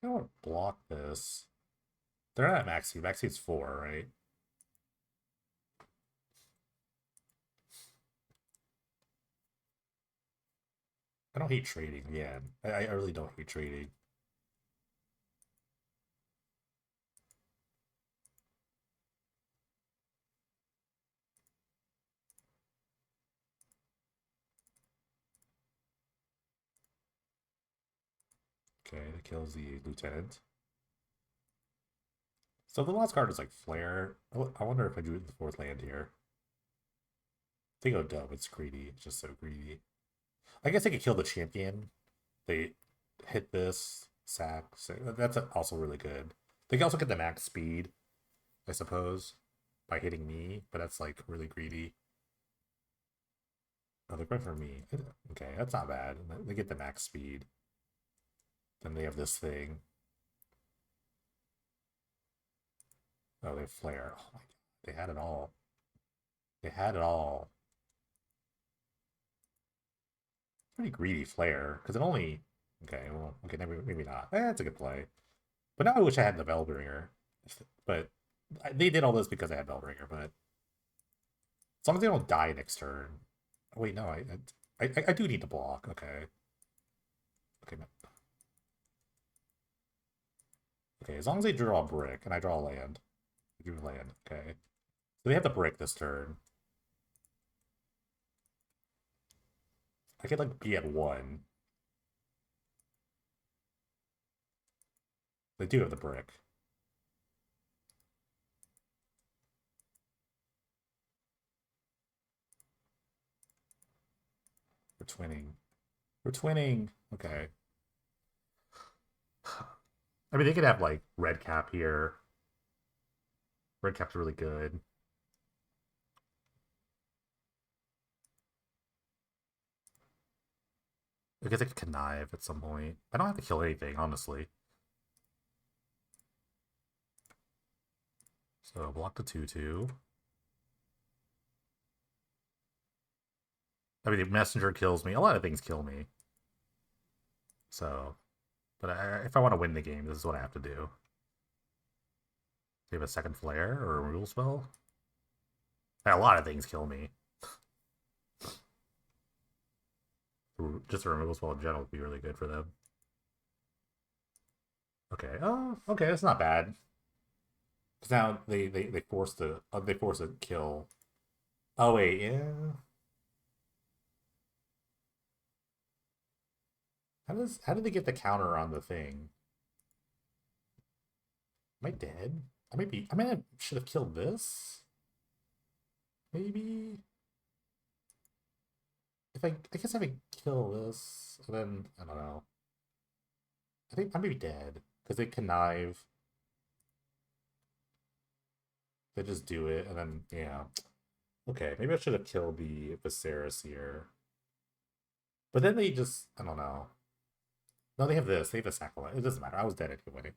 I don't want to block this. They're not at max speed. Max speed's 4, right? I don't hate trading. Yeah, I really don't hate trading. Okay, that kills the lieutenant. So the last card is like Flare. I wonder if I do it in the fourth land here. They go dumb. It's greedy. It's just so greedy. I guess they could kill the champion. They hit this, sack. So that's also really good. They can also get the max speed, I suppose, by hitting me, but that's like really greedy. Oh, they're going for me. Okay, that's not bad. They get the max speed. Then they have this thing. Oh, they flare. Oh my god. They had it all. They had it all. Pretty greedy flare, because it only... Okay, well, okay, maybe not. That's a good play. But now I wish I had the Bellbringer. But they did all this because I had Bellbringer, but... As long as they don't die next turn. Oh, wait, no, I do need to block. Okay. Okay, okay, as long as they draw a brick and I draw a land. I do land, okay. So they have the brick this turn. I could like be at 1. They do have the brick. We're twinning. We're twinning. Okay. I mean, they could have like red cap here. Red cap's really good. I guess I could connive at some point. I don't have to kill anything, honestly. So block the 2/2. I mean, the messenger kills me. A lot of things kill me. So, but if I want to win the game, this is what I have to do. Do you have a second flare or a removal spell? A lot of things kill me. Just a removal spell in general would be really good for them. Okay. Oh, okay. That's not bad. Because now they force a kill. Oh wait, yeah. How did they get the counter on the thing? Am I dead? I mean, I should have killed this. Maybe. I guess if I kill this, and then I don't know. I think I may be dead because they connive. They just do it, and then yeah. Okay, maybe I should have killed the Viserys here. But then they just I don't know. No, they have this. They have a Sacrament. It doesn't matter. I was dead anyway.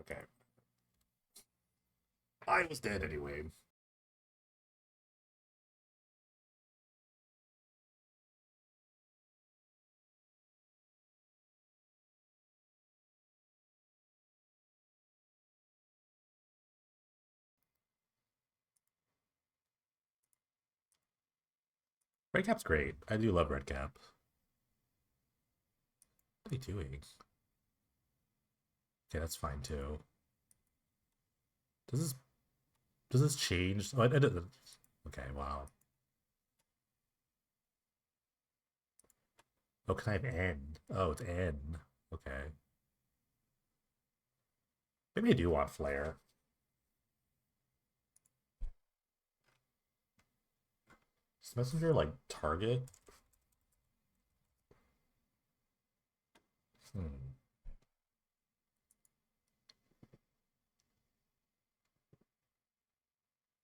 Okay. I was dead anyway. Red Cap's great. I do love Red Cap. What are you doing? Okay, that's fine too. Does this change? Oh, okay, wow. Oh, can I have N? Oh, it's N. Okay. Maybe I do want Flare. Is Messenger like target? Hmm.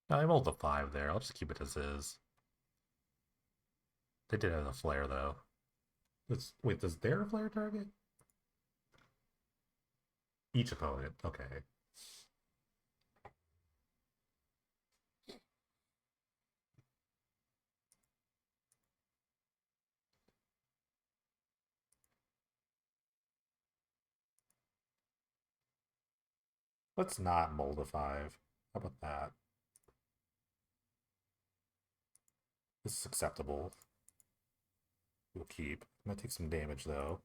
No, I rolled a 5 there. I'll just keep it as is. They did have a Flare though. Wait, does their Flare target? Each opponent. Okay. Let's not mold a 5. How about that? This is acceptable. We'll keep. Might take some damage though.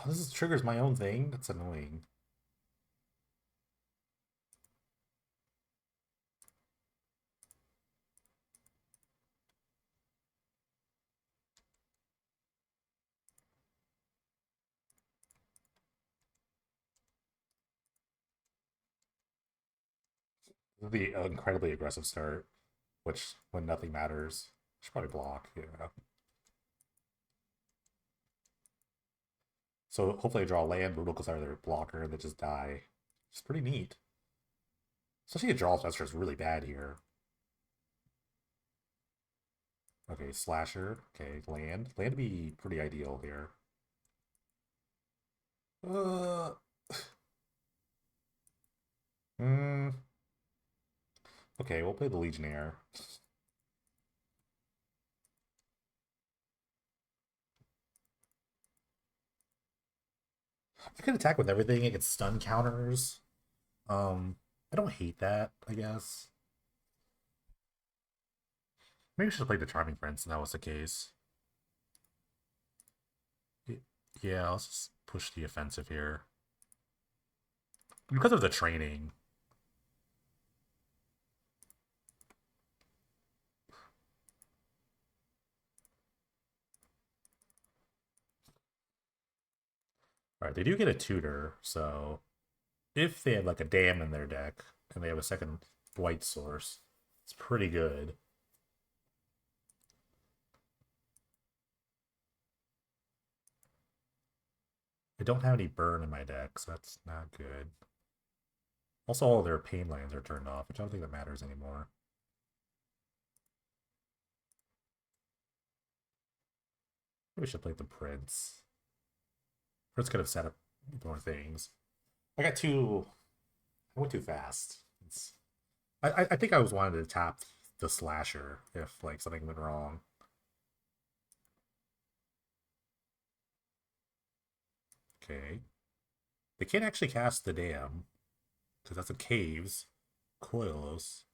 Oh, triggers my own thing? That's annoying. It'll be an incredibly aggressive start, which when nothing matters, should probably block. Yeah. So hopefully I draw land. Brutal goes out of their blocker and they just die. It's pretty neat. Especially a draw tester is really bad here. Okay, slasher. Okay, land. Land would be pretty ideal here. Uh. Hmm. Okay, we'll play the Legionnaire. I can attack with everything. It gets stun counters. I don't hate that, I guess. Maybe I should have played the Charming Prince if that was the case. Yeah, let's just push the offensive here. Because of the training. Alright, they do get a tutor, so if they have like a dam in their deck and they have a second white source, it's pretty good. I don't have any burn in my deck, so that's not good. Also, all their pain lands are turned off, which I don't think that matters anymore. Maybe we should play the Prince. Prince could have set up more things. I got too. I went too fast. I think I was wanted to tap the slasher if like something went wrong. Okay. They can't actually cast the dam because that's in caves, coils,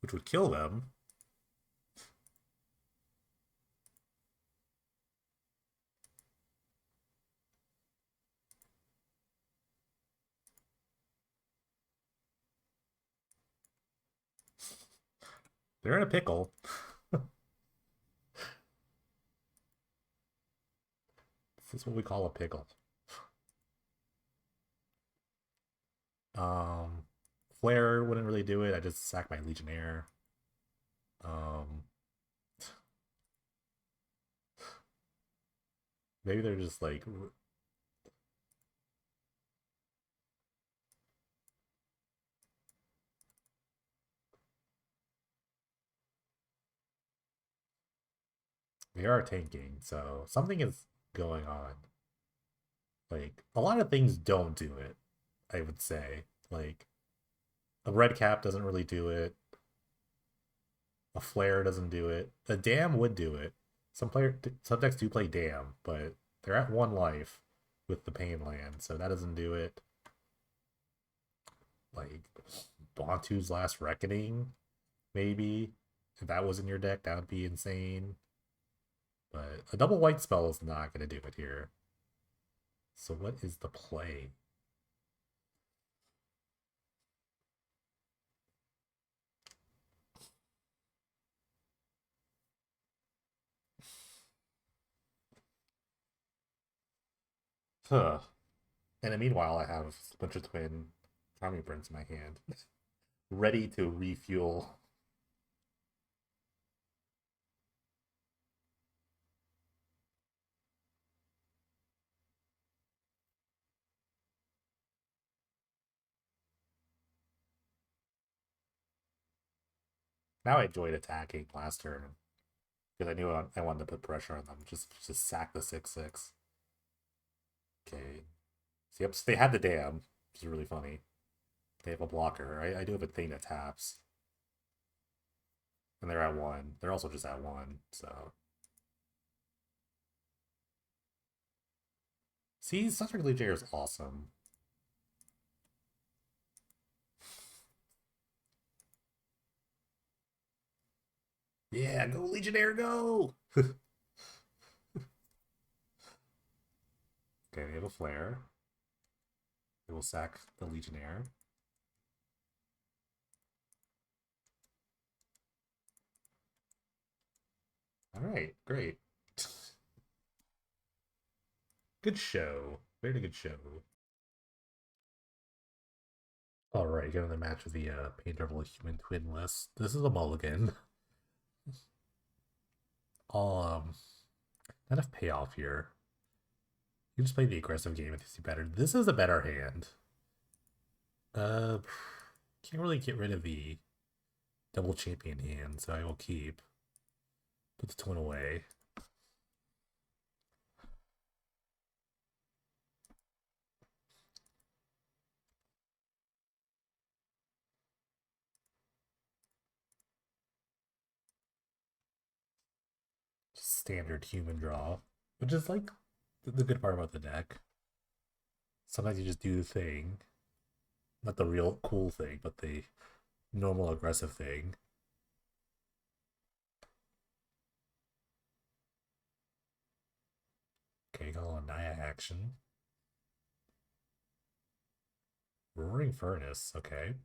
which would kill them. They're in a pickle. This is what we call a pickle. Um, Flare wouldn't really do it. I just sack my Legionnaire. Um, maybe they're just like They are tanking, so something is going on. Like a lot of things don't do it, I would say. Like a red cap doesn't really do it. A flare doesn't do it. A dam would do it. Some decks do play dam, but they're at one life with the pain land, so that doesn't do it. Like Bantu's Last Reckoning, maybe. If that was in your deck, that would be insane. But a double white spell is not going to do it here. So what is the play? Huh. And meanwhile, I have Splinter Twin Charming Prince in my hand, ready to refuel. Now I enjoyed attacking last turn because I knew I wanted to put pressure on them. Just sack the 6/6. Okay. So, yep, so they had the dam, which is really funny. They have a blocker. I do have a thing that taps. And they're at one. They're also just at one, so. See, Suspect Legionnaire is awesome. Yeah, go Legionnaire, go! Okay, we have a flare. We will sack the Legionnaire. Alright, great. Good show. Very good show. Alright, get on the match with the Pain Devil Human Twin list. This is a mulligan. I'll not enough payoff here. You just play the aggressive game if you see better. This is a better hand. Can't really get rid of the double champion hand, so I will keep. Put the twin away. Just standard human draw, which is like the good part about the deck. Sometimes you just do the thing, not the real cool thing, but the normal aggressive thing. Okay, go on Naya action. Roaring Furnace, okay.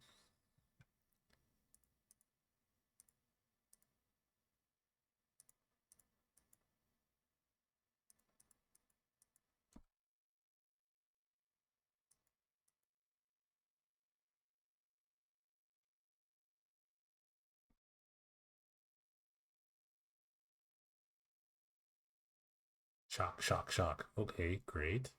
Shock, shock, shock. Okay, great.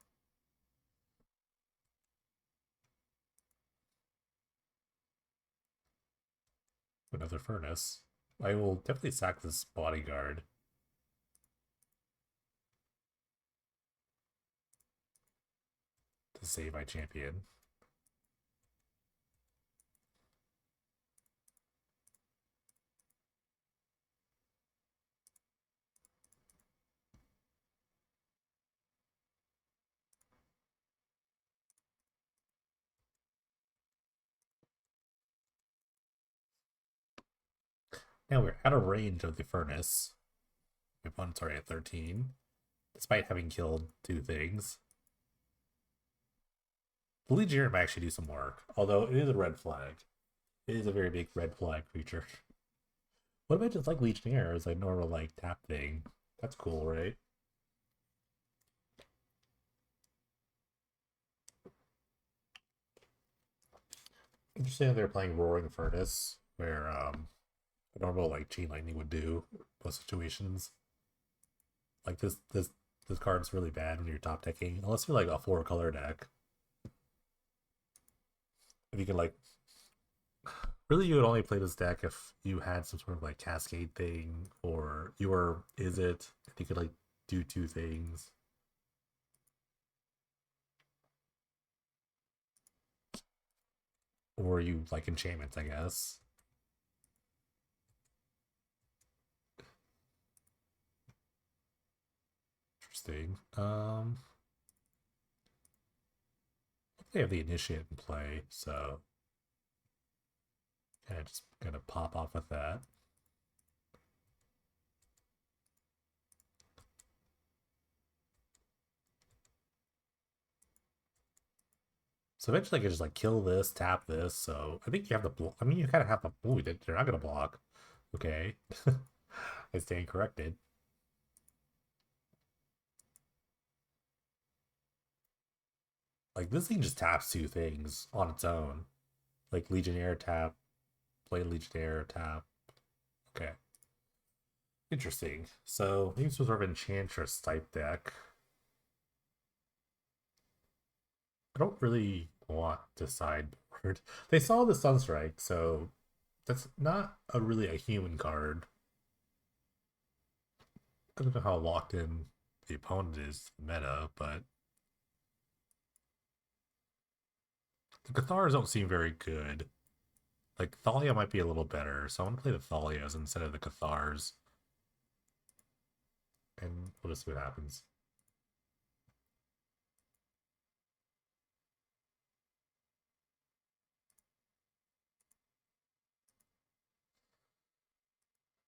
Another furnace. I will definitely sack this bodyguard. To save my champion. Now we're out of range of the furnace. My opponent's already at 13, despite having killed two things. The Legionnaire might actually do some work, although it is a red flag. It is a very big red flag creature. What if I just like Legionnaire as a normal like tap thing? That's cool, right? Interesting that they're playing Roaring Furnace, where a normal like Chain Lightning would do most situations. Like this card's really bad when you're top decking, unless you're like a 4-color deck. If you can like Really, you would only play this deck if you had some sort of like cascade thing, or you were is it, and you could like do two things, or you like enchantments, I guess. Interesting. They have the initiate in play, so kind of just gonna pop off with that. So eventually I can just like kill this, tap this. So I think you have the block. I mean, you kind of have the. Ooh, they're not gonna block. Okay, I stand corrected. Like this thing just taps two things on its own. Like Legionnaire tap, play Legionnaire tap. Okay, interesting. So maybe some sort of Enchantress type deck. I don't really want to sideboard. They saw the Sunstrike, so that's not a really a human card. I don't know how locked in the opponent is meta, but the Cathars don't seem very good. Like Thalia might be a little better, so I want to play the Thalias instead of the Cathars, and we'll just see what happens.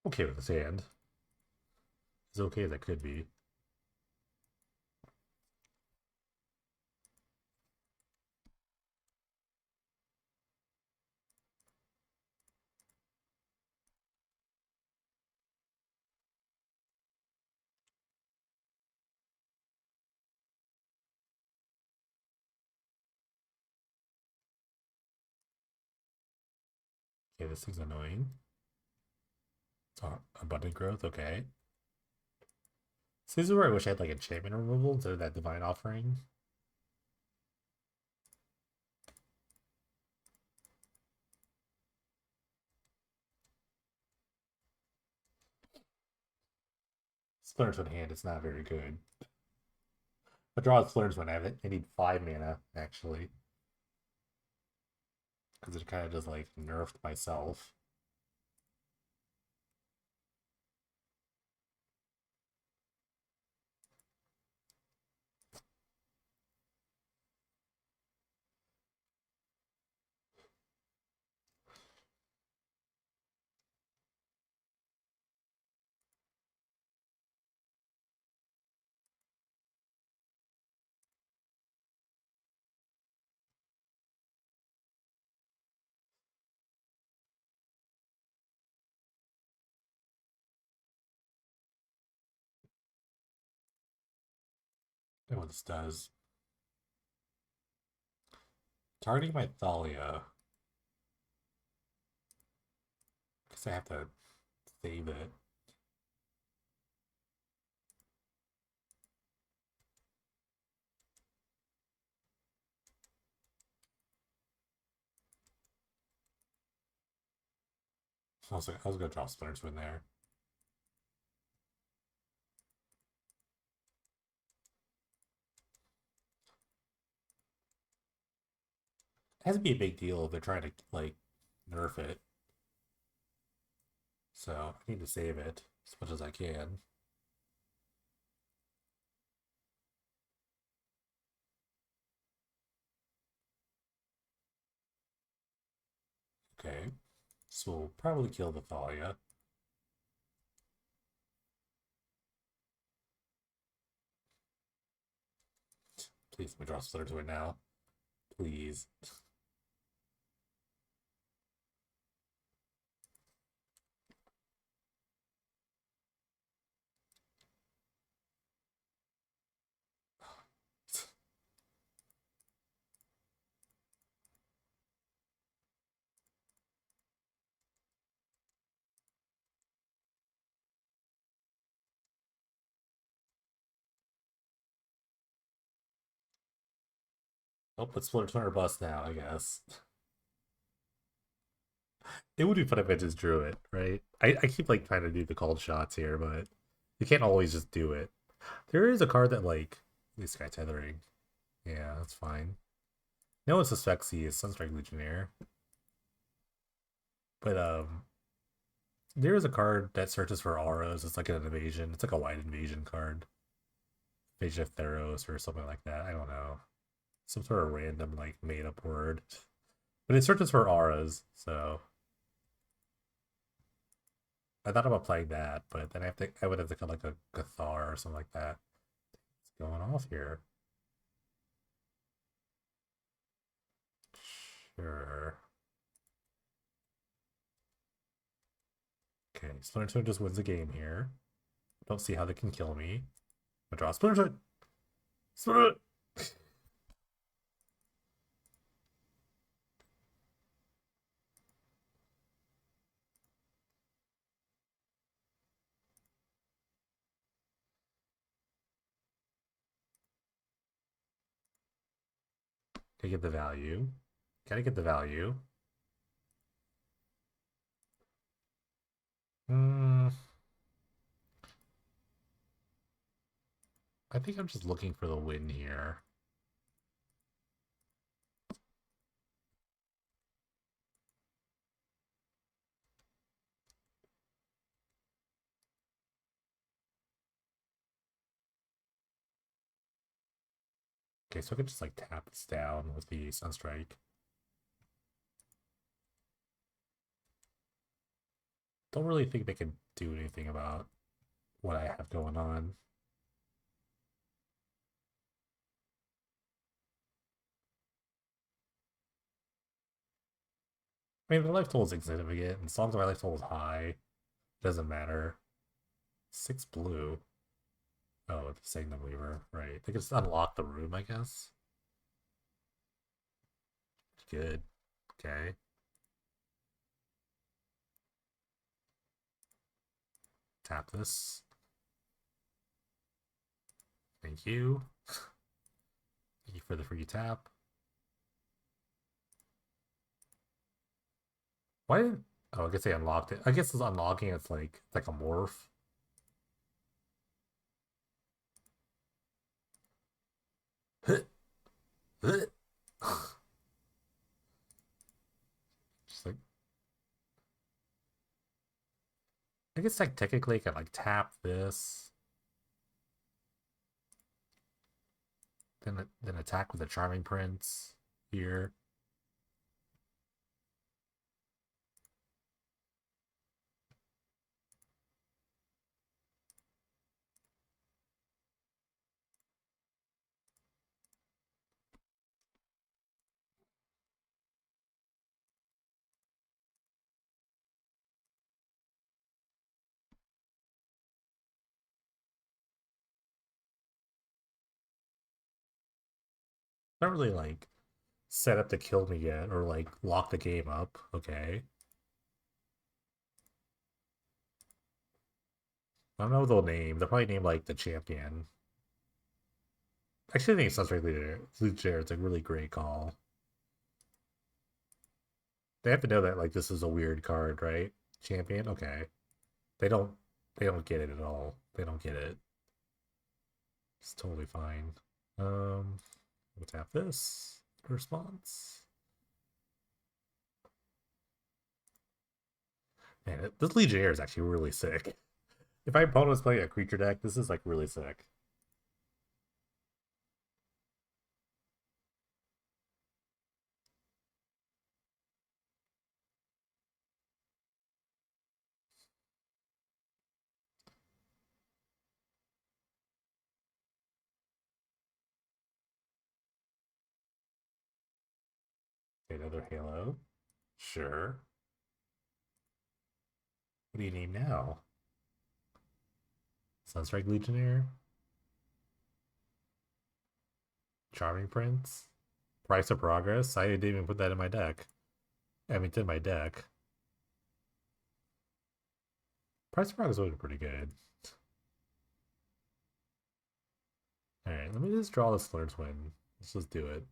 Okay with this hand. As okay as it could be. Okay, this thing's annoying. Oh, abundant growth, okay. So this is where I wish I had like enchantment removal instead of that divine offering. Splurge one hand is not very good. But draw a splurge one, I need 5 mana actually. Because it kind of just like nerfed myself. And what this does. Targeting my Thalia. Because I have to save it. I was gonna draw Splurge in there. It has to be a big deal if they're trying to like nerf it. So I need to save it as much as I can. Okay. So we'll probably kill the Thalia. Please let me draw Splurge to it now. Please. Oh, let's Splurge 200 bust now, I guess. It would be fun if I just drew it, right? I keep like trying to do the called shots here, but you can't always just do it. There is a card that like this guy tethering. Yeah, that's fine. No one suspects he is Sunstrike Legionnaire. But there is a card that searches for auras. It's like an invasion. It's like a white invasion card. Invasion of Theros or something like that. I don't know. Some sort of random like made up word. But it searches for auras, so I thought about playing that, but then I would have to cut like a Cathar or something like that. What's going off here? Sure. Okay, Splinter Twin just wins the game here. Don't see how they can kill me. I draw Splinter Twin. Splinter. Gotta get the value. Gotta get the value. Hmm. I think I'm just looking for the win here. Okay, so I could just like tap this down with the Sunstrike. Don't really think they can do anything about what I have going on. I mean, my life total is insignificant, and as long as my life total is high, it doesn't matter. 6 blue. Oh, the Signum Weaver, right. They can just unlock the room, I guess. Good. Okay. Tap this. Thank you. Thank you for the free tap. Why didn't... Oh, I guess they unlocked it. I guess it's unlocking, it's like a morph. Just like... I guess like technically I could like tap this. Then attack with a Charming Prince here. Not really like set up to kill me yet or like lock the game up. Okay. I don't know what they'll name. They'll probably name like the champion. Actually, I think Sunstrike Leader. It's a really great call. They have to know that like this is a weird card, right? Champion. Okay. They don't. They don't get it at all. They don't get it. It's totally fine. We'll tap this. Response. Man, this Legionnaire is actually really sick. If my opponent was playing a creature deck, this is like really sick. Another Halo. Sure. What do you name now? Sunstrike Legionnaire? Charming Prince? Price of Progress? I didn't even put that in my deck. I mean, it's in my deck. Price of Progress would be pretty good. Alright, let me just draw this Flare Twin. Let's just do it.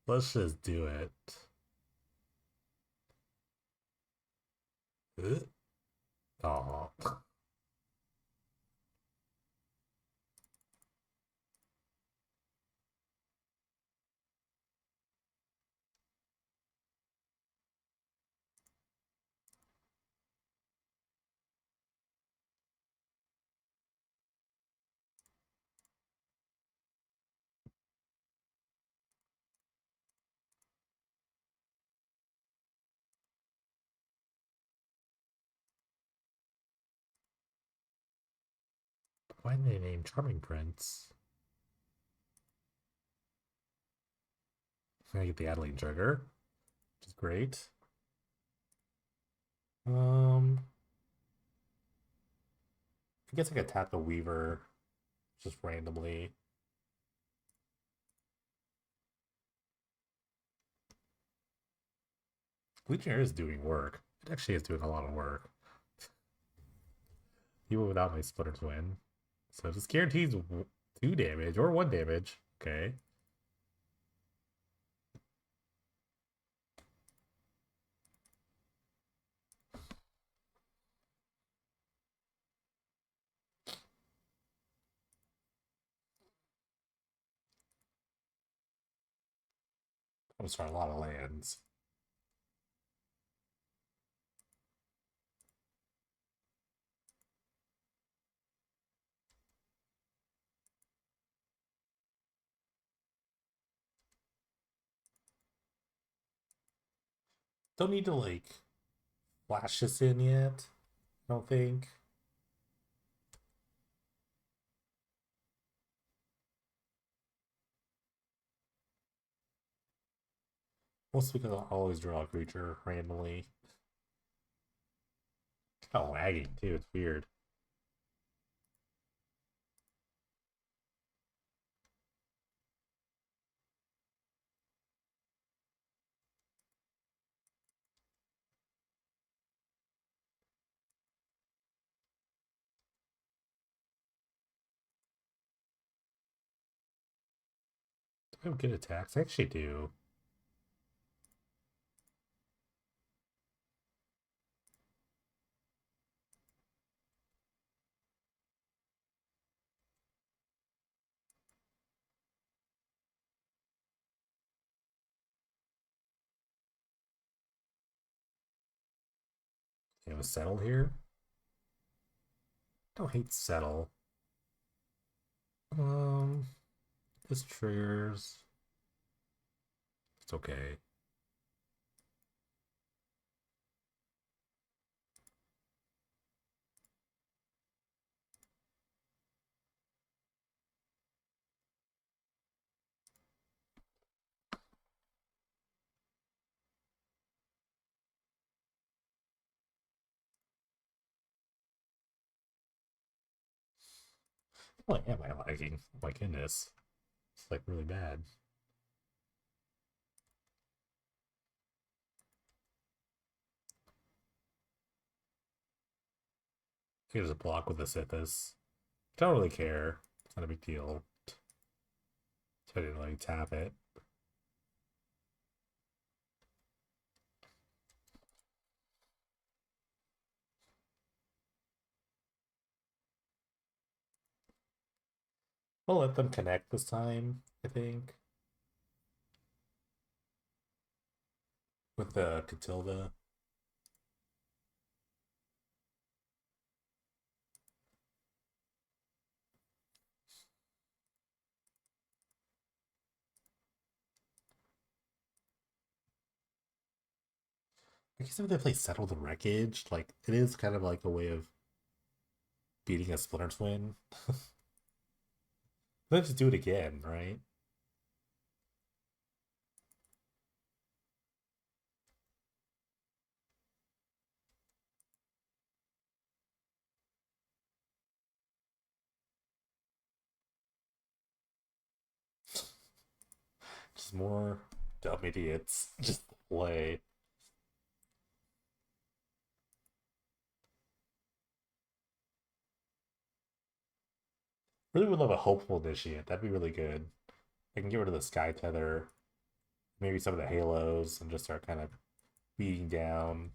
Let's just do it. Oh, why did they name Charming Prince? I get the Adeline Sugar, which is great. Um, I guess I could tap the Weaver just randomly. Legionnaire is doing work. It actually is doing a lot of work. Even without my Splinter Twin. So this guarantees 2 damage or 1 damage. Okay. I'm gonna start a lot of lands. Don't need to like flash this in yet. I don't think. Mostly because I'll always draw a creature randomly. Kind of lagging too. It's weird. Do I have good attacks? I actually do. You have a settle here. Don't hate settle. Um, this triggers. It's okay. What am I lagging? Oh my goodness. It's like really bad. I just block with the Sithis. Don't really care. It's not a big deal. So I didn't like tap it. We'll let them connect this time, I think. With the Catilda. I guess if they play Settle the Wreckage, like it is kind of like a way of beating a Splinter Twin. Let's just do it again, right? Just more dumb idiots. Just play. Really would love a hopeful initiate. That'd be really good. I can get rid of the Sky Tether, maybe some of the Halos, and just start kind of beating down.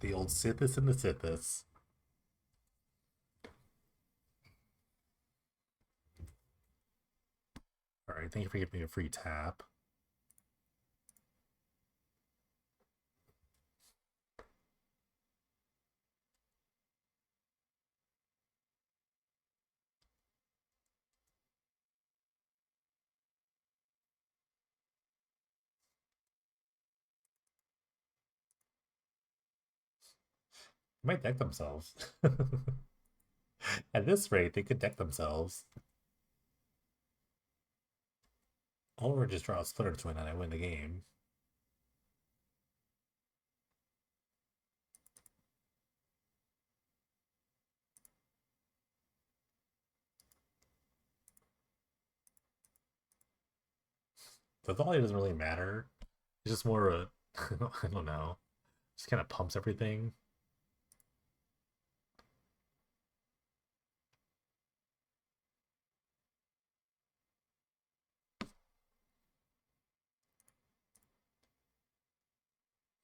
The old Sithis and the Sithis. Alright, thank you for giving me a free tap. They might deck themselves. At this rate, they could deck themselves. Or just draw a Splitter Twin and I win the game. The volume doesn't really matter. It's just more a I don't know. Just kind of pumps everything.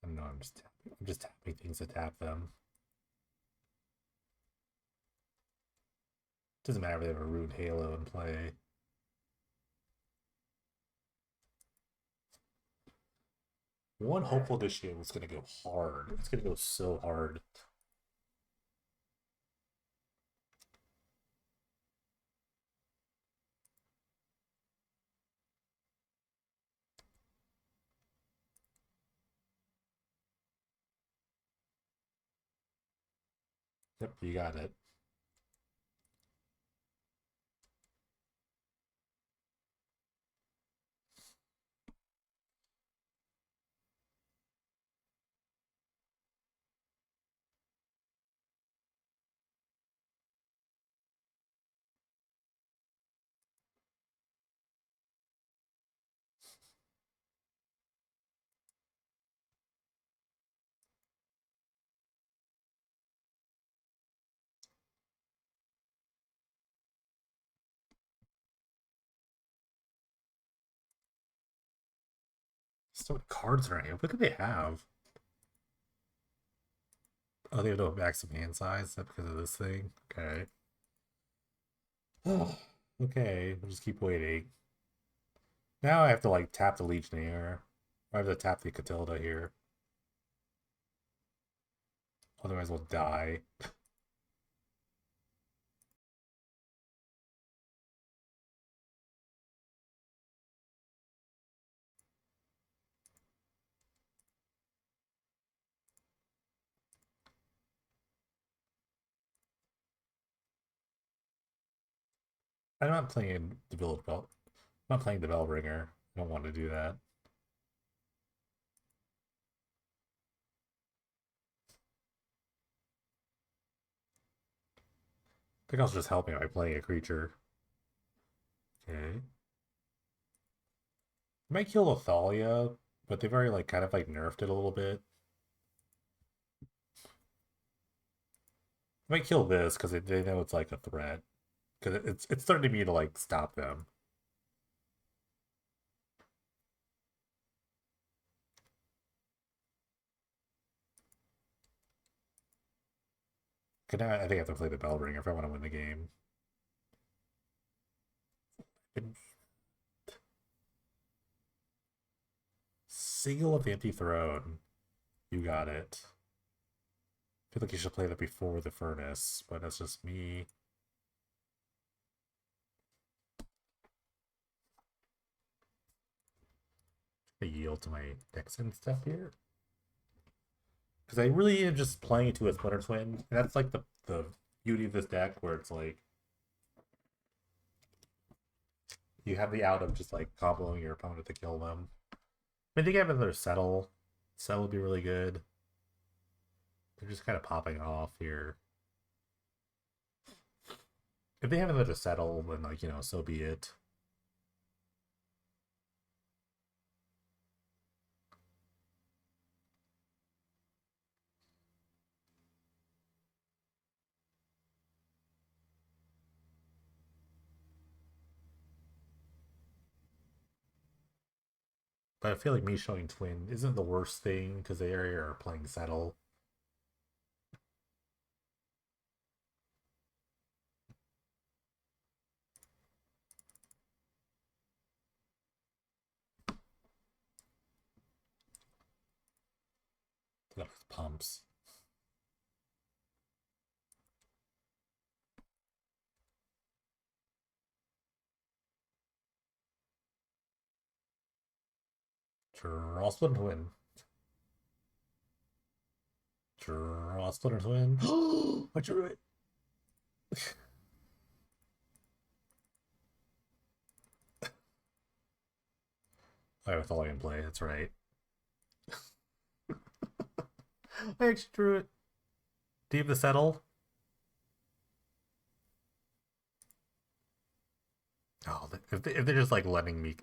I don't know, I'm just tapping things to tap them. Doesn't matter if they have a Rude Halo in play. One hopeful this year is gonna go hard. It's gonna go so hard. Yep, you got it. So many cards are in here. What do they have? Oh, they have no maximum hand size. Is that because of this thing? Okay. Okay, we'll just keep waiting. Now I have to like tap the Legionnaire. I have to tap the Catilda here. Otherwise we'll die. I'm not playing the Village Bell. I'm not playing the Bell Ringer. I don't want to do that. I think I'll just help me by playing a creature. Okay. I might kill Athalia, but they've already like kind of like nerfed it a little bit. I might kill this because they know it's like a threat. Because it's starting to me to like stop them. Cause now I think I have to play the Bell Ringer if I want to win the game. Seal of the Empty Throne. You got it. I feel like you should play that before the Furnace, but that's just me. I yield to my Dixon stuff here. Because I really am just playing to a Splinter Twin. And that's like the beauty of this deck, where it's like you have the out of just like comboing your opponent to kill them. I mean, they have another Settle. Settle would be really good. They're just kind of popping off here. If they have another Settle, then like, you know, so be it. But I feel like me showing Twin isn't the worst thing because they are playing Settle. pumps. Draw split and win. Draw split and win. I drew it. I have all I can play. That's right. I actually drew it. Do you have the settle? Oh, if they're just like letting me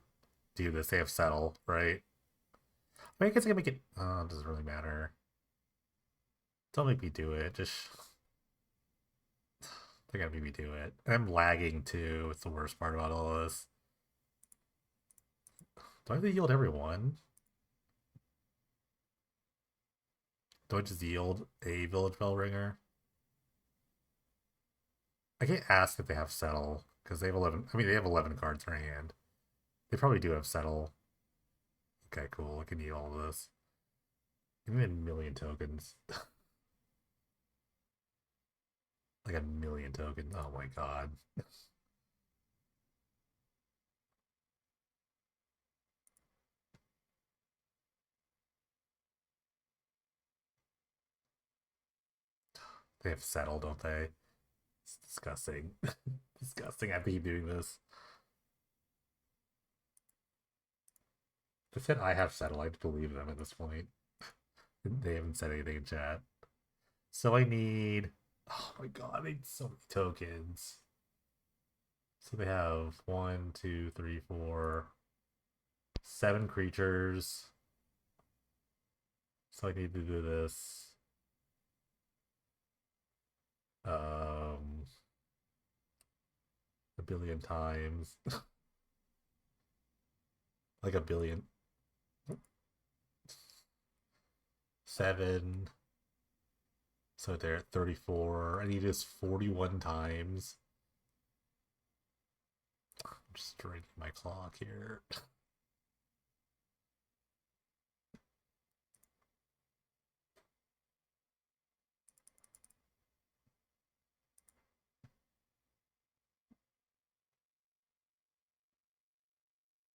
do this, they have settle, right? I mean, I guess I can make it. Oh, it doesn't really matter. Don't make me do it. Just they're gonna make me do it. I'm lagging too. It's the worst part about all this. Do I have to yield everyone? Do I just yield a village bell ringer? I can't ask if they have settle because they have 11. I mean, they have 11 cards in their hand. They probably do have settle. Okay, cool. I can yield all this. Give me a million tokens. Like a million tokens. Oh my god. They have settle, don't they? It's disgusting. Disgusting. I keep doing this. They said I have settle. I believe them at this point. They haven't said anything in chat. So I need. Oh my god, I need so many tokens. So they have 1, 2, 3, 4, 7 creatures. So I need to do this. A billion times. Like a billion. 7. So they're at 34. I need this 41 times. I'm just drinking my clock here.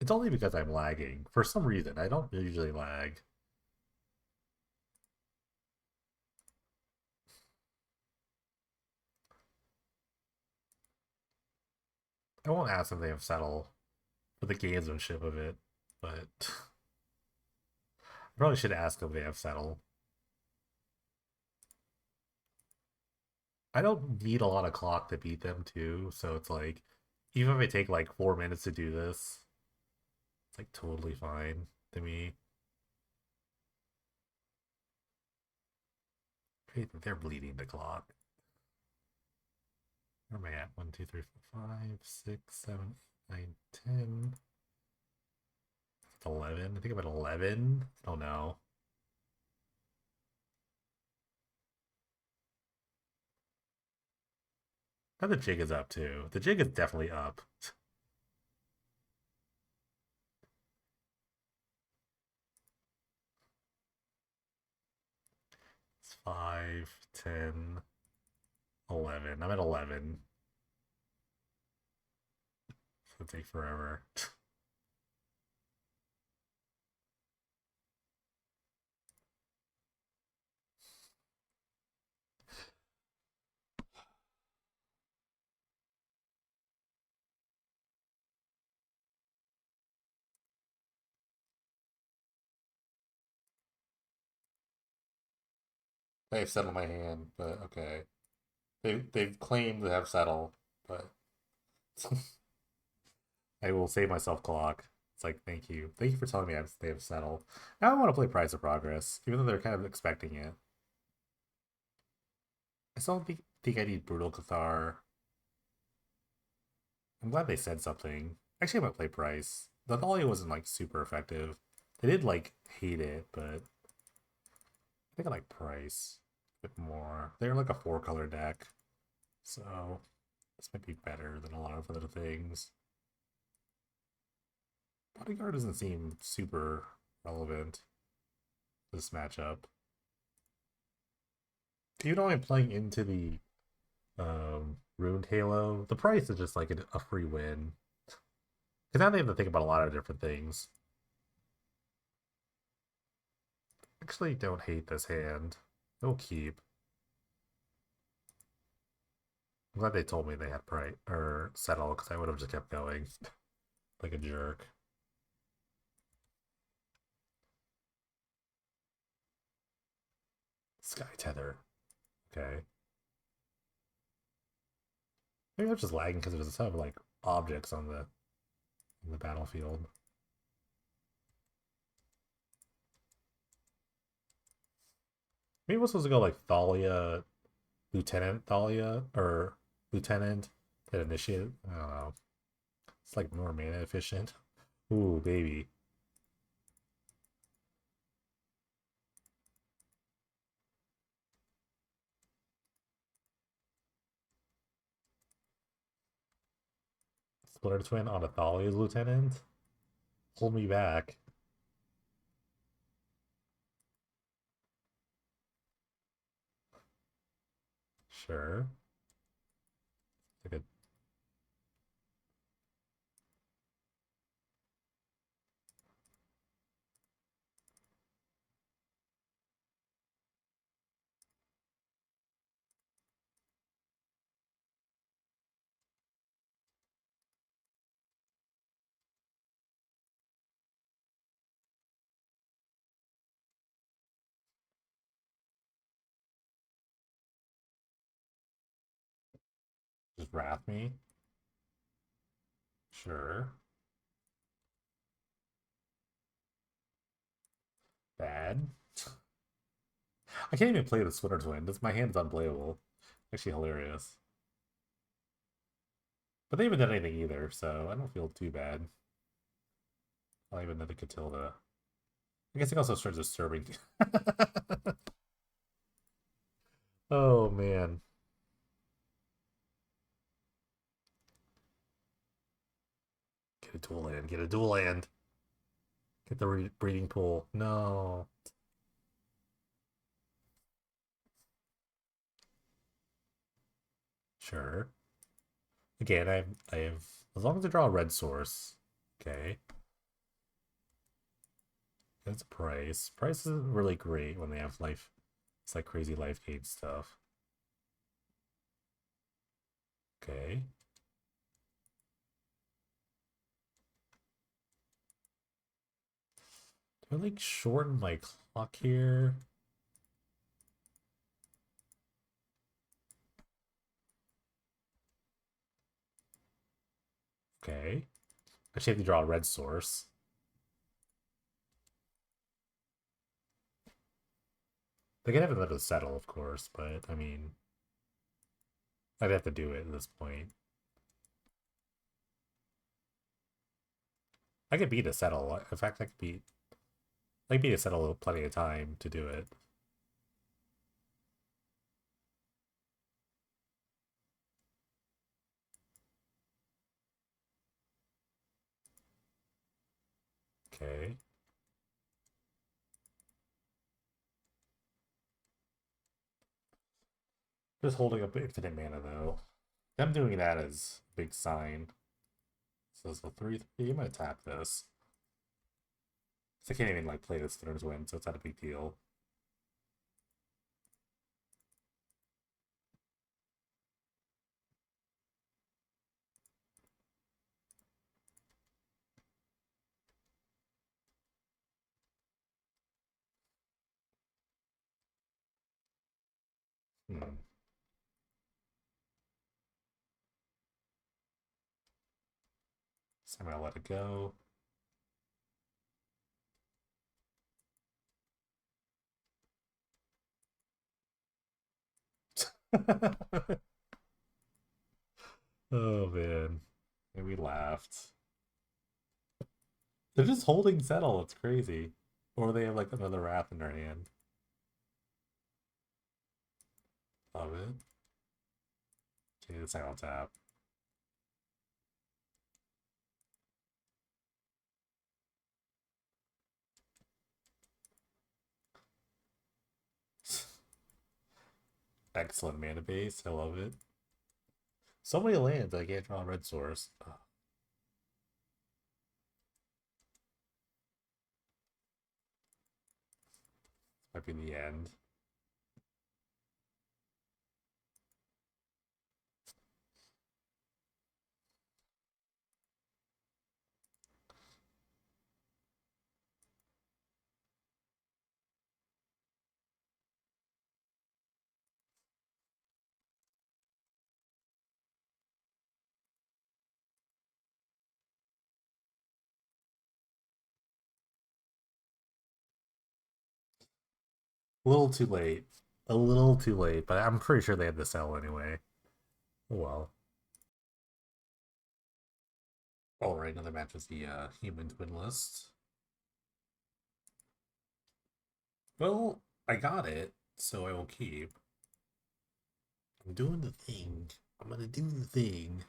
It's only because I'm lagging. For some reason, I don't usually lag. I won't ask if they have settle for the gamesmanship of it, but I probably should ask if they have settle. I don't need a lot of clock to beat them too, so it's like even if I take like 4 minutes to do this, it's like totally fine to me. They're bleeding the clock. Where am I at? 1, 2, 3, 4, 5, 6, 7, 8, 9, 10. 11. I think I'm at 11. I don't know. Now the jig is up too. The jig is definitely up. It's 5, 10, 11. I'm at 11. It's gonna take forever. They've settled my hand, but okay. They've claimed to have settled, but I will save myself clock. It's like thank you. Thank you for telling me they have settled. Now I want to play Price of Progress, even though they're kind of expecting it. I still don't think I need Brutal Cathar. I'm glad they said something. Actually, I might play Price. The Thalia wasn't like super effective. They did like hate it, but I think I like Price a bit more. They're like a 4-color deck, so this might be better than a lot of other things. Bodyguard doesn't seem super relevant to this matchup. Even though I'm playing into the Ruined Halo, the price is just like a free win. Because now they have to think about a lot of different things. Actually, don't hate this hand. It'll keep. I'm glad they told me they had price or settle because I would have just kept going like a jerk. Sky Tether. Okay. Maybe I'm just lagging because there's a ton of like objects on the battlefield. Maybe we're supposed to go like Thalia, Lieutenant Thalia, or Lieutenant that initiate. I don't know. It's like more mana efficient. Ooh, baby. Splitter Twin on a Thalia's Lieutenant? Hold me back. Sure. Like a, just wrath me. Sure. Bad. I can't even play the Splitter Twin. This my hand's unplayable. Actually hilarious. But they haven't done anything either, so I don't feel too bad. I'll even another Catilda. I guess it also starts disturbing. Oh man. Get a dual land. Get a dual land. Get the breeding pool. No. Sure. Again, I have as long as I draw a red source. Okay. That's price. Price isn't really great when they have life. It's like crazy life gain stuff. Okay. Do I like shorten my clock here? Okay. Actually, have to draw a red source. They could have another settle, of course, but I mean, I'd have to do it at this point. I could beat a settle. In fact, I could beat a settle plenty of time to do it. Okay. Just holding up infinite mana though. Them doing that is a big sign. So it's a 3/3. I'm gonna tap this. I can't even like play this Thorns win, so it's not a big deal. Hmm. So I'm gonna let it go. Oh man. And we laughed. They're just holding settle, it's crazy. Or they have like another wrath in their hand. Love it. Okay, this time I'll tap. Excellent mana base. I love it. So many lands I can't draw a red source. Might be the end. A little too late. A little too late, but I'm pretty sure they had to sell anyway. Oh well. Alright, another match is the human twin list. Well, I got it, so I will keep. I'm doing the thing. I'm gonna do the thing.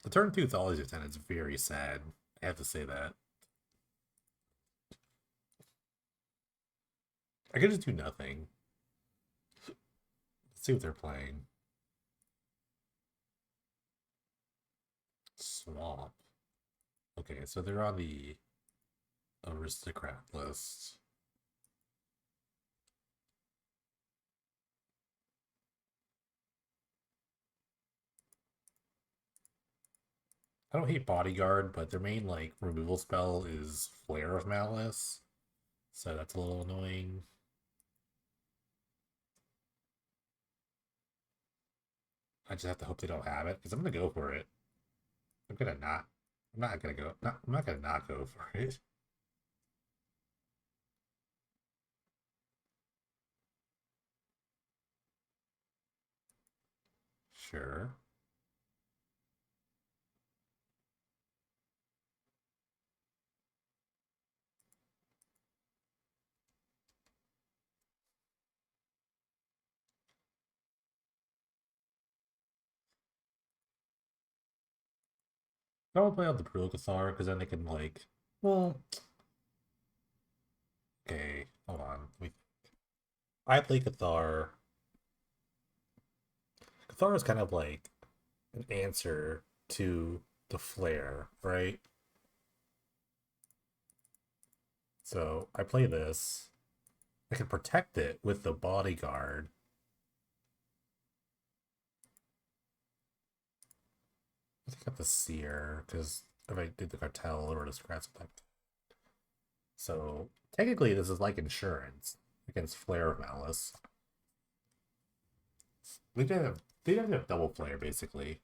The turn 2 Thology Lieutenant is very sad. I have to say that. I could just do nothing. Let's see what they're playing. Swamp. Okay, so they're on the aristocrat list. I don't hate bodyguard, but their main like removal spell is Flare of Malice. So that's a little annoying. I just have to hope they don't have it, because I'm gonna go for it. I'm gonna not. I'm not gonna go. I'm not gonna not go for it. Sure. I will play out the Brulicathar because then they can like. Well, okay. Hold on. I play Cathar. Cathar is kind of like an answer to the flare, right? So I play this. I can protect it with the bodyguard. I think I got the seer because if I did the cartel or the scratch attack. So technically, this is like insurance against flare of malice. They didn't have double flare basically.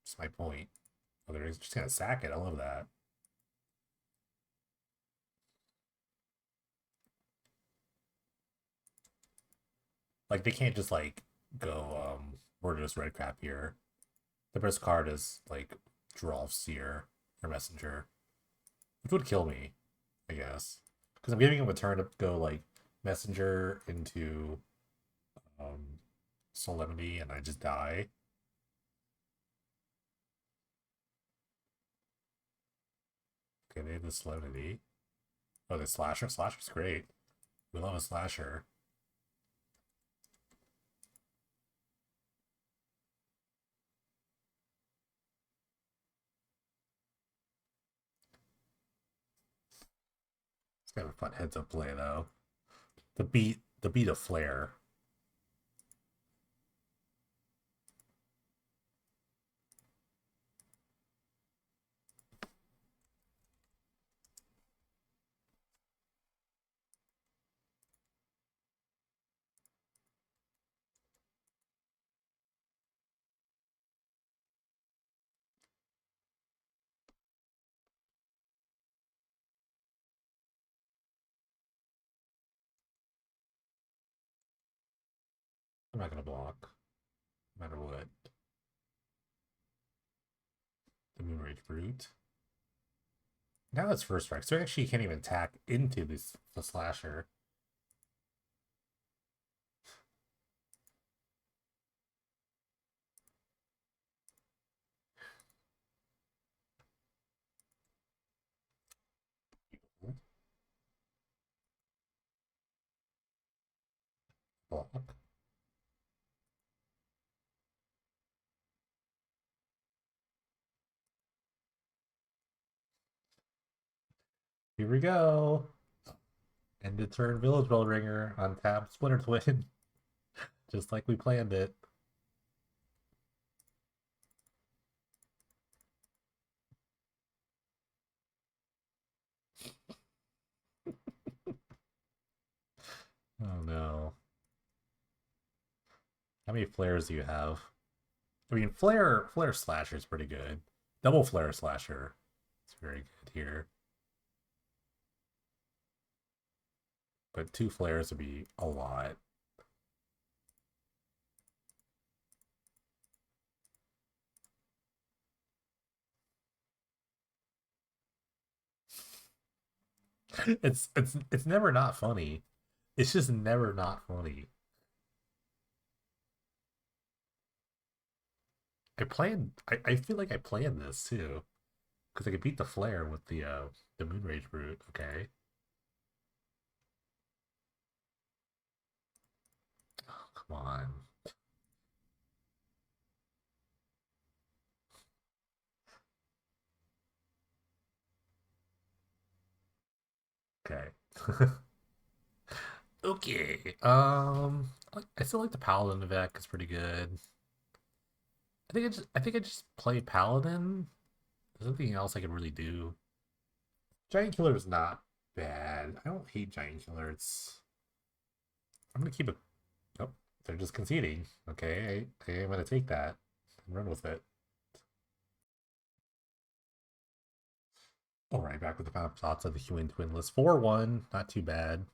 That's my point. Oh, they're just gonna sack it. I love that. Like they can't just like go Murderous Redcap here. The best card is like draw Seer or Messenger, which would kill me, I guess, because I'm giving him a turn to go like Messenger into um, Solemnity, and I just die. Okay, they have the Solemnity. Oh, the Slasher. Slasher's great. We love a Slasher. It's kind of a fun heads up play though. The beat of Flare. I'm not gonna block, no matter what. The Moonrage Brute. Now that's first strike, so actually you can't even attack into the Slasher. Block. Here we go. End of turn Village Bell Ringer on tab Splinter Twin. Just like we planned it. Oh no. How many flares do you have? I mean, flare slasher is pretty good. Double flare slasher. It's very good here. But two flares would be a lot. It's never not funny. It's just never not funny. I feel like I planned this too. Because I could beat the flare with the Moonrage Brute, okay. Oh, come on. Okay. Okay. I still like the Paladin deck. It's pretty good. I think I just play Paladin. There's nothing else I can really do. Giant Killer is not bad. I don't hate Giant Killer. I'm gonna keep it. Oh, they're just conceding. Okay, I'm gonna take that and run with it. All right, back with the map thoughts of the Human Twin list. 4-1, not too bad.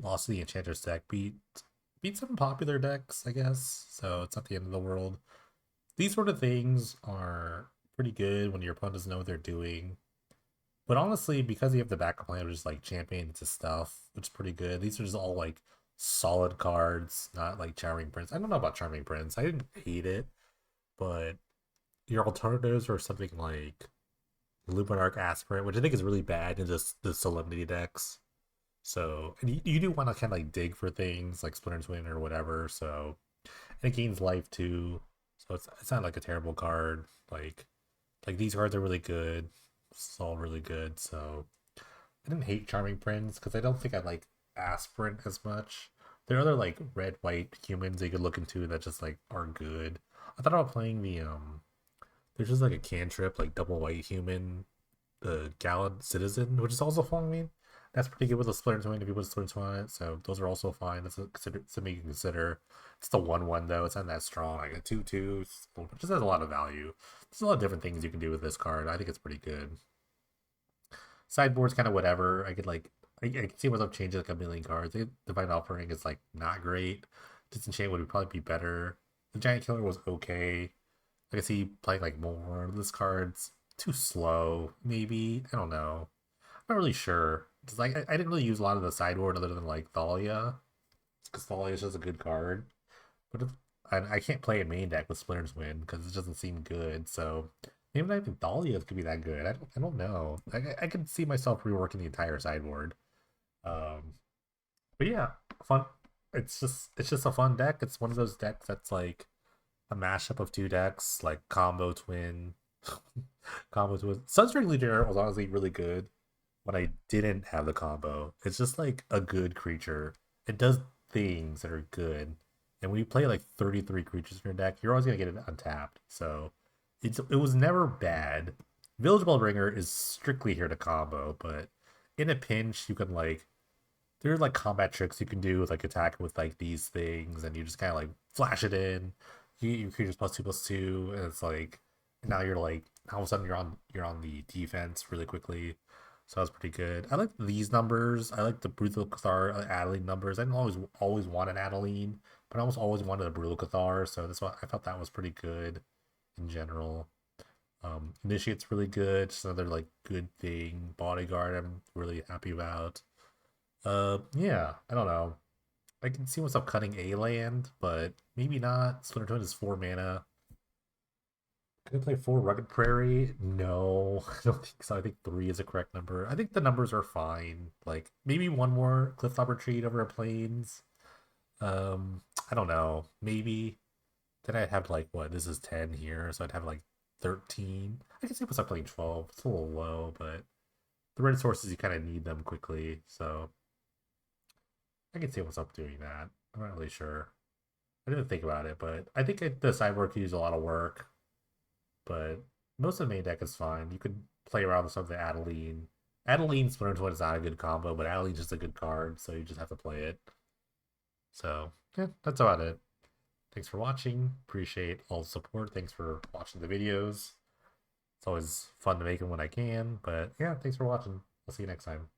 Lost to the Enchanter's deck. Beat some popular decks, I guess. So it's not the end of the world. These sort of things are pretty good when your opponent doesn't know what they're doing. But honestly, because you have the backup plan, which is like champion into stuff, which is pretty good. These are just all like solid cards, not like Charming Prince. I don't know about Charming Prince. I didn't hate it, but your alternatives are something like Luminarch Aspirant, which I think is really bad in just the Solemnity decks. So, and you do want to kind of like dig for things like Splinter Twin or whatever. So, and it gains life too. So it's not like a terrible card. Like these cards are really good. It's all really good. So I didn't hate Charming Prince because I don't think I like Aspirant as much. There are other like red white humans you could look into that just like are good. I thought about playing the. There's just like a cantrip like double white human, the Gallant Citizen, which is also fun. I mean, that's pretty good with a Splinter Twin if you put a Splinter Twin on it. So those are also fine. That's something you can consider. It's the 1-1 though. It's not that strong. Like a 2-2, it just has a lot of value. There's a lot of different things you can do with this card. I think it's pretty good. Sideboard's kind of whatever. I can see myself changing like a million cards. The Divine Offering is like not great. Disenchant would probably be better. The Giant Killer was okay. I can see playing like more. This card's too slow, maybe. I don't know. I'm not really sure. Cause like I didn't really use a lot of the sideboard other than like Thalia. Because Thalia is just a good card. But if, I can't play a main deck with Splinter's Win because it doesn't seem good. So maybe not even Thalia could be that good. I don't know. I could see myself reworking the entire sideboard. Um, but yeah, fun. It's just a fun deck. It's one of those decks that's like a mashup of two decks, like combo twin, combo twin. Sunstring Legionnaire was honestly really good when I didn't have the combo. It's just like a good creature. It does things that are good. And when you play like 33 creatures in your deck, you're always gonna get it untapped. So it was never bad. Village Bellbringer is strictly here to combo, but in a pinch you can like there's like combat tricks you can do with like attack with like these things and you just kinda like flash it in. Your creatures +2/+2, and it's like now you're like all of a sudden you're on the defense really quickly. So that's pretty good. I like these numbers. I like the Brutal Cathar Adeline numbers. I didn't always want an Adeline, but I almost always wanted a Brutal Cathar. So that's why I thought that was pretty good in general. Initiate's really good. Just another like good thing. Bodyguard, I'm really happy about. Yeah, I don't know. I can see myself cutting a land, but maybe not. Splinter Twin is 4 mana. Could I play 4 Rugged Prairie? No, I don't think so. I think 3 is a correct number. I think the numbers are fine. Like maybe one more Clifftop Retreat over a Plains. I don't know. Maybe then I'd have like what? This is 10 here, so I'd have like 13. I can see what's up playing 12. It's a little low, but the red sources you kind of need them quickly, so I can see what's up doing that. I'm not really sure. I didn't think about it, but I think the sideboard could use a lot of work. But most of the main deck is fine. You could play around with something Adeline. Adeline Splinter Twin is not a good combo, but Adeline's just a good card, so you just have to play it. So yeah, that's about it. Thanks for watching. Appreciate all the support. Thanks for watching the videos. It's always fun to make them when I can. But yeah, thanks for watching. I'll see you next time.